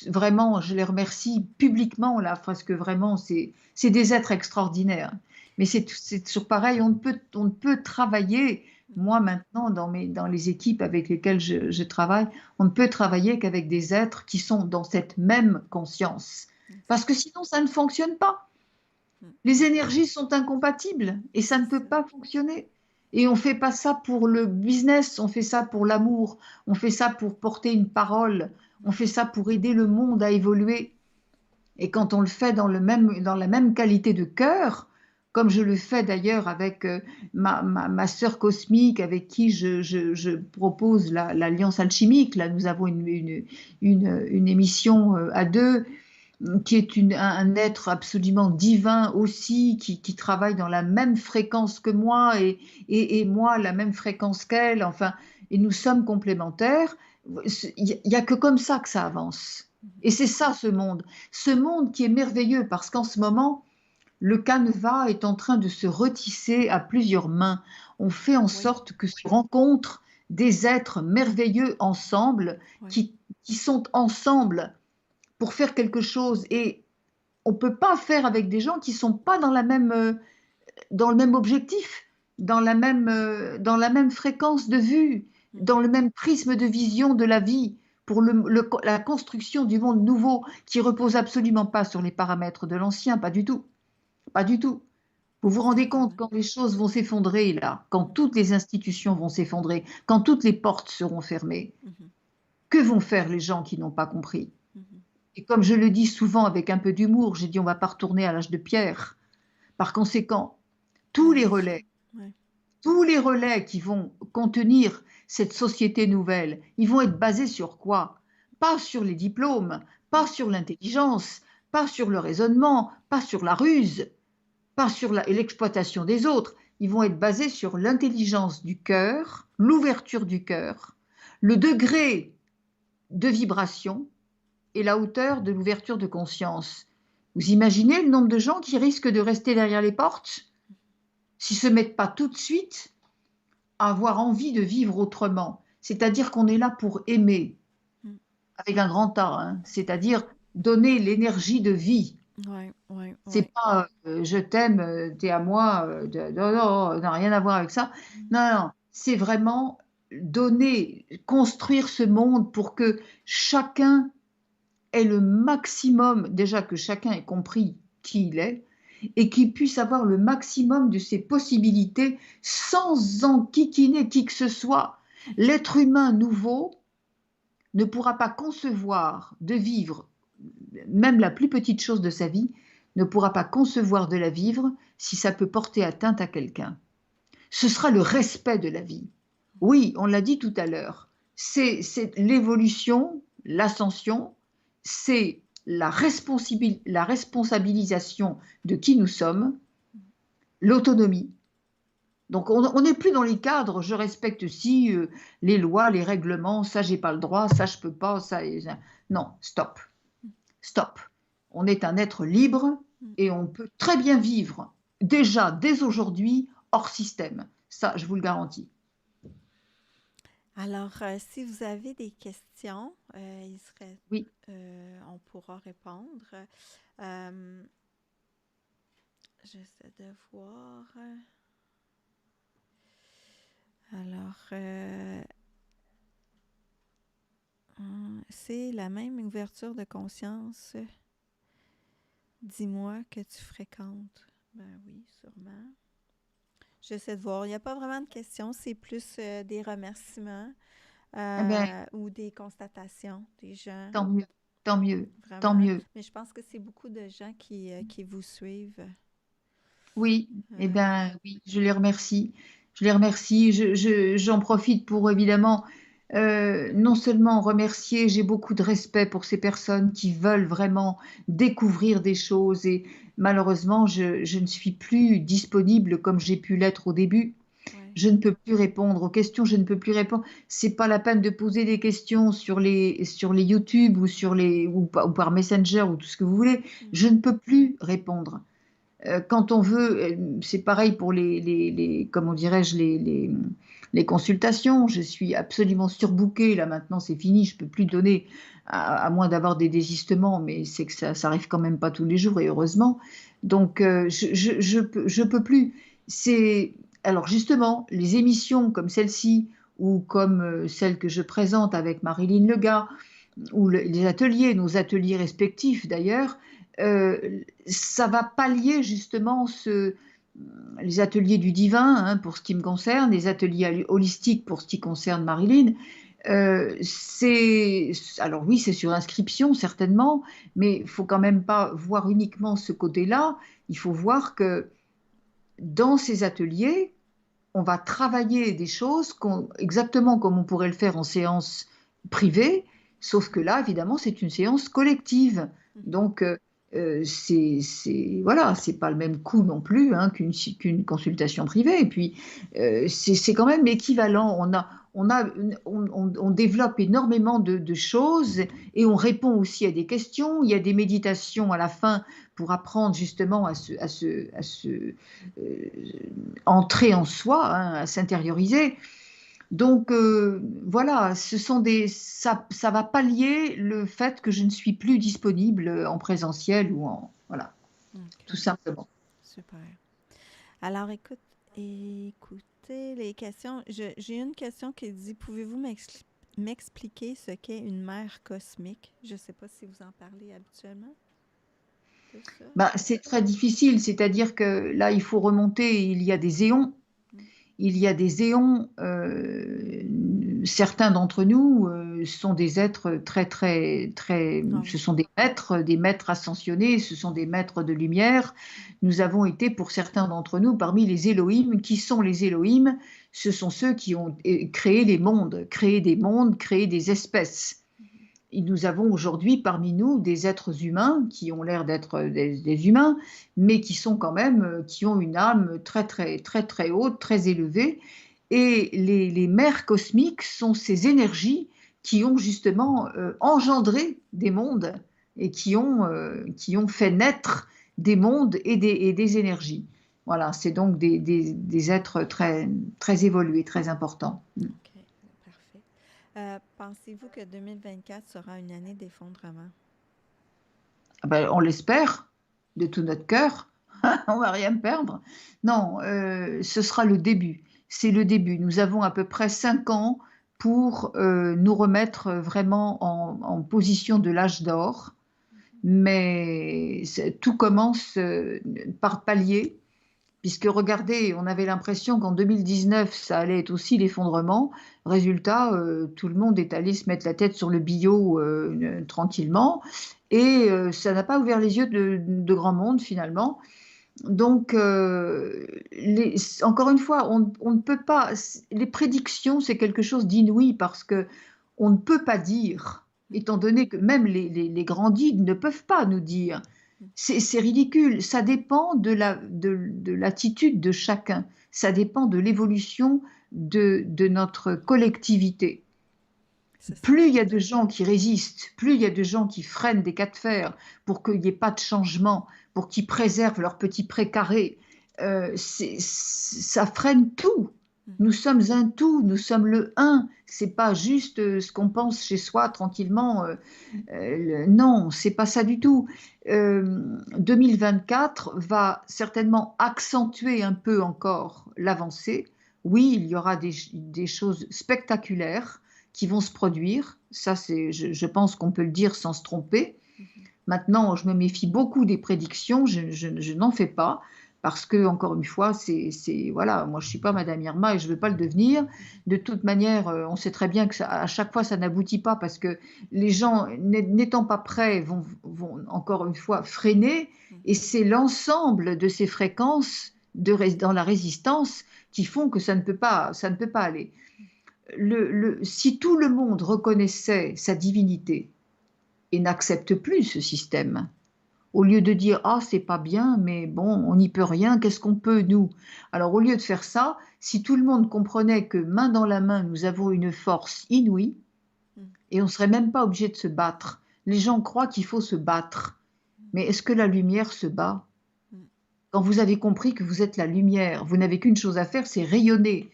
vraiment, je les remercie publiquement là, parce que vraiment, c'est des êtres extraordinaires. Mais c'est toujours pareil, on ne peut travailler, moi maintenant, dans les équipes avec lesquelles je travaille, on ne peut travailler qu'avec des êtres qui sont dans cette même conscience. Mhm. Parce que sinon, ça ne fonctionne pas. Mm. Les énergies sont incompatibles et ça C'est ne peut ça. pas fonctionner. Et on ne fait pas ça pour le business, on fait ça pour l'amour, on fait ça pour porter une parole, on fait ça pour aider le monde à évoluer. Et quand on le fait dans la même qualité de cœur, comme je le fais d'ailleurs avec ma sœur cosmique, avec qui je propose l'alliance alchimique, là nous avons une émission à deux, qui est un être absolument divin aussi, qui travaille dans la même fréquence que moi et moi la même fréquence qu'elle, enfin, et nous sommes complémentaires. Il n'y a que comme ça que ça avance. Et c'est ça ce monde qui est merveilleux parce qu'en ce moment, le canevas est en train de se retisser à plusieurs mains. On fait en Oui, sorte que se rencontrent des êtres merveilleux ensemble, oui. qui sont ensemble pour faire quelque chose. Et on ne peut pas faire avec des gens qui ne sont pas dans le même objectif, dans la même fréquence de vue, Mm. dans le même prisme de vision de la vie, pour la construction du monde nouveau qui repose absolument pas sur les paramètres de l'ancien, pas du tout, pas du tout. Vous vous rendez compte Exactement. quand les choses vont s'effondrer là, quand Mm. toutes les institutions vont s'effondrer, quand toutes les portes seront fermées, Mhm. que vont faire les gens qui n'ont pas compris? Mhm. Et comme je le dis souvent avec un peu d'humour, j'ai dit on va pas retourner à l'âge de pierre. Par conséquent, tous Ben, les les gens. relais, Ouais. tous les relais qui vont contenir cette société nouvelle, ils vont être basés sur quoi? Pas sur les diplômes, pas sur l'intelligence, pas sur le raisonnement, pas sur la ruse, pas sur l'exploitation des autres. Ils vont être basés sur l'intelligence du cœur, l'ouverture du cœur, le degré de vibration et la hauteur de l'ouverture de conscience. Vous imaginez le nombre de gens qui risquent de rester derrière les portes s'ils ne se mettent pas tout de suite à avoir envie de vivre autrement. C'est-à-dire qu'on est là pour aimer, Mm. avec un grand A, hein, c'est-à-dire donner l'énergie de vie. Ouais, ouais, C'est ouais. pas je t'aime, t'es à moi, non, non, n'a rien à voir avec ça. Mm. Non, non, c'est vraiment donner, construire ce monde pour que chacun ait le maximum, déjà que chacun ait compris qui il est, et qu'il puisse avoir le maximum de ses possibilités sans enquiquiner qui que ce soit. L'être humain nouveau ne pourra pas concevoir de vivre, même la plus petite chose de sa vie, ne pourra pas concevoir de la vivre si ça peut porter atteinte à quelqu'un. Ce sera le respect de la vie. Oui, on l'a dit tout à l'heure, c'est l'évolution, l'ascension, c'est la responsabilisation de qui nous sommes, l'autonomie. Donc on n'est plus dans les cadres, je respecte si les lois, les règlements, ça j'ai pas le droit, ça je peux pas, ça. Non, stop, stop. On est un être libre Mm. et on peut très bien vivre déjà dès aujourd'hui hors système. Ça, je vous le garantis. Alors, si vous avez des questions, Oui. on pourra répondre. Euh, J'essaie de voir. Alors, c'est la même ouverture de conscience. Dis-moi que tu fréquentes. Ben oui, sûrement. J'essaie de voir. Il n'y a pas vraiment de questions, c'est plus des remerciements Eh bien, ou des constatations des gens, tant mieux, tant mieux, tant vraiment. mieux. Mais je pense que c'est beaucoup de gens qui vous suivent. Oui, eh Euh, bien, oui, je les remercie. Je les remercie. J'en profite pour évidemment non seulement remercier, j'ai beaucoup de respect pour ces personnes qui veulent vraiment découvrir des choses et malheureusement, je ne suis plus disponible comme j'ai pu l'être au début. ouais. Je ne peux plus répondre aux questions, je ne peux plus répondre. C'est pas la peine de poser des questions sur les YouTube ou ou par Messenger ou tout ce que vous voulez. Mm. Je ne peux plus répondre. Quand on veut, c'est pareil pour comment dirais-je, les consultations. Je suis absolument surbookée. Là, maintenant, c'est fini. Je ne peux plus donner, à moins d'avoir des désistements, mais c'est que ça n'arrive quand même pas tous les jours, et heureusement. Donc, je peux plus. Alors, justement, les émissions comme celle-ci, ou comme celle que je présente avec Marilyn Legas, ou les ateliers, nos ateliers respectifs d'ailleurs, euh, ça va pallier justement les ateliers du divin hein, pour ce qui me concerne, les ateliers holistiques pour ce qui concerne Marilyn. Alors oui, c'est sur inscription certainement, mais il faut quand même pas voir uniquement ce côté-là. Il faut voir que dans ces ateliers, on va travailler des choses exactement comme on pourrait le faire en séance privée, sauf que là, évidemment, c'est une séance collective. Donc, voilà, c'est pas le même coût non plus hein, qu'une consultation privée. Et puis, c'est quand même équivalent. On développe énormément de choses et on répond aussi à des questions. Il y a des méditations à la fin pour apprendre justement à se entrer en soi, hein, à s'intérioriser. Donc voilà, ça va pallier le fait que je ne suis plus disponible en présentiel ou en voilà, OK, tout simplement. super. Alors, écoutez les questions. J'ai une question qui dit, pouvez-vous m'expliquer ce qu'est une mère cosmique? Je ne sais pas si vous en parlez habituellement de ça. Bah, c'est très difficile, c'est-à-dire que là, il faut remonter, il y a des éons. Mm. Il y a des éons certains d'entre nous sont des êtres Ah ce oui. sont des maîtres ascensionnés, ce sont des maîtres de lumière. Nous avons été, pour certains d'entre nous, parmi les Elohim. Qui sont les Elohim? Ce sont ceux qui ont créé les mondes, créé des mondes, créé des espèces. Et nous avons aujourd'hui parmi nous des êtres humains qui ont l'air d'être des humains, mais qui sont quand même, qui ont une âme très haute, très élevée. Et les mères cosmiques sont ces énergies qui ont justement engendré des mondes et qui ont fait naître des mondes et des énergies. Voilà, c'est donc des êtres très évolués, très importants. OK, parfait. Pensez-vous que 2024 sera une année d'effondrement? Ah ben, on l'espère de tout notre cœur. On va rien perdre. Non, ce sera le début. C'est le début. Nous avons à peu près 5 ans pour nous remettre vraiment en position de l'âge d'or. Mais tout commence par palier, puisque regardez, on avait l'impression qu'en 2019, ça allait être aussi l'effondrement. Résultat, tout le monde est allé se mettre la tête sur le bio tranquillement, et ça n'a pas ouvert les yeux de grand monde finalement. Donc, encore une fois, on ne peut pas. Les prédictions, c'est quelque chose d'inouï parce que on ne peut pas dire, étant donné que même les grands guides ne peuvent pas nous dire. C'est ridicule. Ça dépend de l'attitude de chacun. Ça dépend de l'évolution de notre collectivité. C'est ça. Plus il y a de gens qui résistent, plus il y a de gens qui freinent des cas de fer pour qu'il n'y ait pas de changement, pour qu'ils préservent leur petit précaré, ça freine tout. Nous sommes un tout, nous sommes le un. C'est pas juste ce qu'on pense chez soi tranquillement. Non, c'est pas ça du tout. 2024 va certainement accentuer un peu encore l'avancée. Oui, il y aura des choses spectaculaires qui vont se produire. Ça, je pense qu'on peut le dire sans se tromper. Maintenant, je me méfie beaucoup des prédictions. Je n'en fais pas parce que, encore une fois, voilà, moi, je suis pas Madame Irma et je veux pas le devenir. De toute manière, on sait très bien que à chaque fois, ça n'aboutit pas parce que les gens, n'étant pas prêts, vont encore une fois freiner. Et c'est l'ensemble de ces fréquences dans la résistance qui font que ça ne peut pas aller. Si tout le monde reconnaissait sa divinité et n'accepte plus ce système, au lieu de dire ah c'est pas bien mais bon on n'y peut rien, qu'est-ce qu'on peut nous? Alors au lieu de faire ça, si tout le monde comprenait que main dans la main nous avons une force inouïe et on serait même pas obligé de se battre. Les gens croient qu'il faut se battre, mais est-ce que la lumière se bat? Quand vous avez compris que vous êtes la lumière, vous n'avez qu'une chose à faire, c'est rayonner.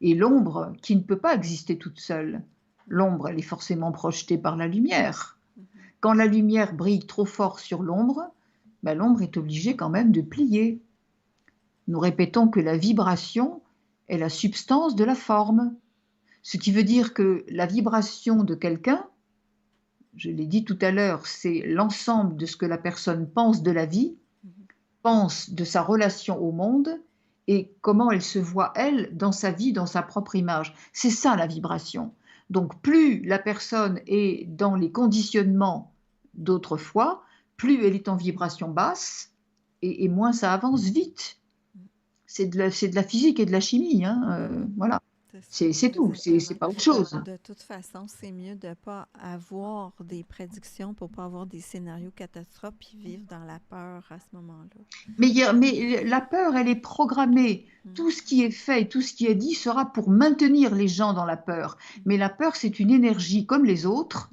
Et l'ombre, qui ne peut pas exister toute seule, l'ombre, elle est forcément projetée par la lumière. Quand la lumière brille trop fort sur l'ombre, ben, l'ombre est obligée quand même de plier. Nous répétons que la vibration est la substance de la forme. Ce qui veut dire que la vibration de quelqu'un, je l'ai dit tout à l'heure, c'est l'ensemble de ce que la personne pense de la vie, pense de sa relation au monde et comment elle se voit, elle, dans sa vie, dans sa propre image. C'est ça la vibration. Donc plus la personne est dans les conditionnements d'autrefois, plus elle est en vibration basse et moins ça avance vite. C'est de la physique et de la chimie, hein, voilà. C'est tout, c'est pas autre chose. De toute façon, c'est mieux de ne pas avoir des prédictions pour ne pas avoir des scénarios catastrophes puis vivre dans la peur à ce moment-là. Mais la peur, elle est programmée. Tout ce qui est fait et tout ce qui est dit sera pour maintenir les gens dans la peur. Mais la peur, c'est une énergie comme les autres.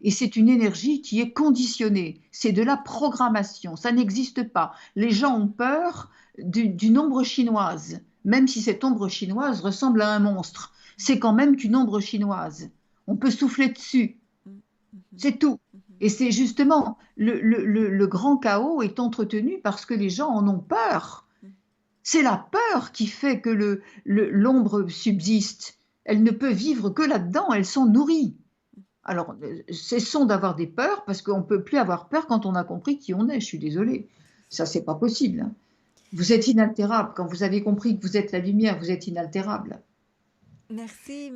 Et c'est une énergie qui est conditionnée. C'est de la programmation. Ça n'existe pas. Les gens ont peur d'une ombre chinoise. Même si cette ombre chinoise ressemble à un monstre, c'est quand même qu'une ombre chinoise. On peut souffler dessus. C'est tout. Et c'est justement le grand chaos est entretenu parce que les gens en ont peur. C'est la peur qui fait que l'ombre subsiste. Elle ne peut vivre que là-dedans, elles sont nourries. Alors, cessons d'avoir des peurs parce qu'on ne peut plus avoir peur quand on a compris qui on est. Je suis désolée. Ça, c'est pas possible, hein. Vous êtes inaltérable. Quand vous avez compris que vous êtes la lumière, vous êtes inaltérable. Merci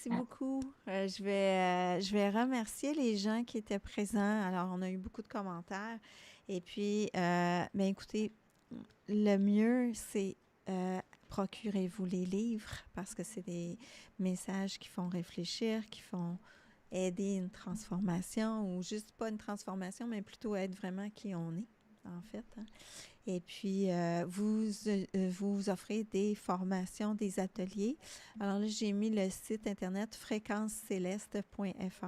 beaucoup. Je vais remercier les gens qui étaient présents. Alors, on a eu beaucoup de commentaires. Et puis, ben écoutez, le mieux, c'est procurez-vous les livres parce que c'est des messages qui font réfléchir, qui font aider une transformation ou juste pas une transformation, mais plutôt être vraiment qui on est, en fait. Hein. Et puis, vous offrez des formations, des ateliers. Alors là, j'ai mis le site internet fréquencecéleste.fr.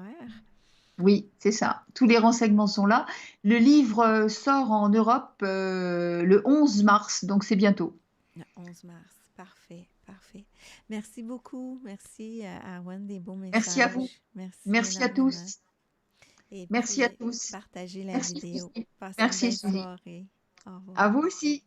Oui, c'est ça. Tous les renseignements sont là. Le livre sort en Europe le 11 mars, donc c'est bientôt. Le 11 mars. Parfait, parfait. Merci beaucoup. Merci à Arwen des beaux Merci à vous. messages. Merci Merci à énormément. tous. Et Merci à puis, tous. partagez la Merci, vidéo. Suzy. Passez une Merci, belle Suzy. soirée. Au revoir. À vous aussi.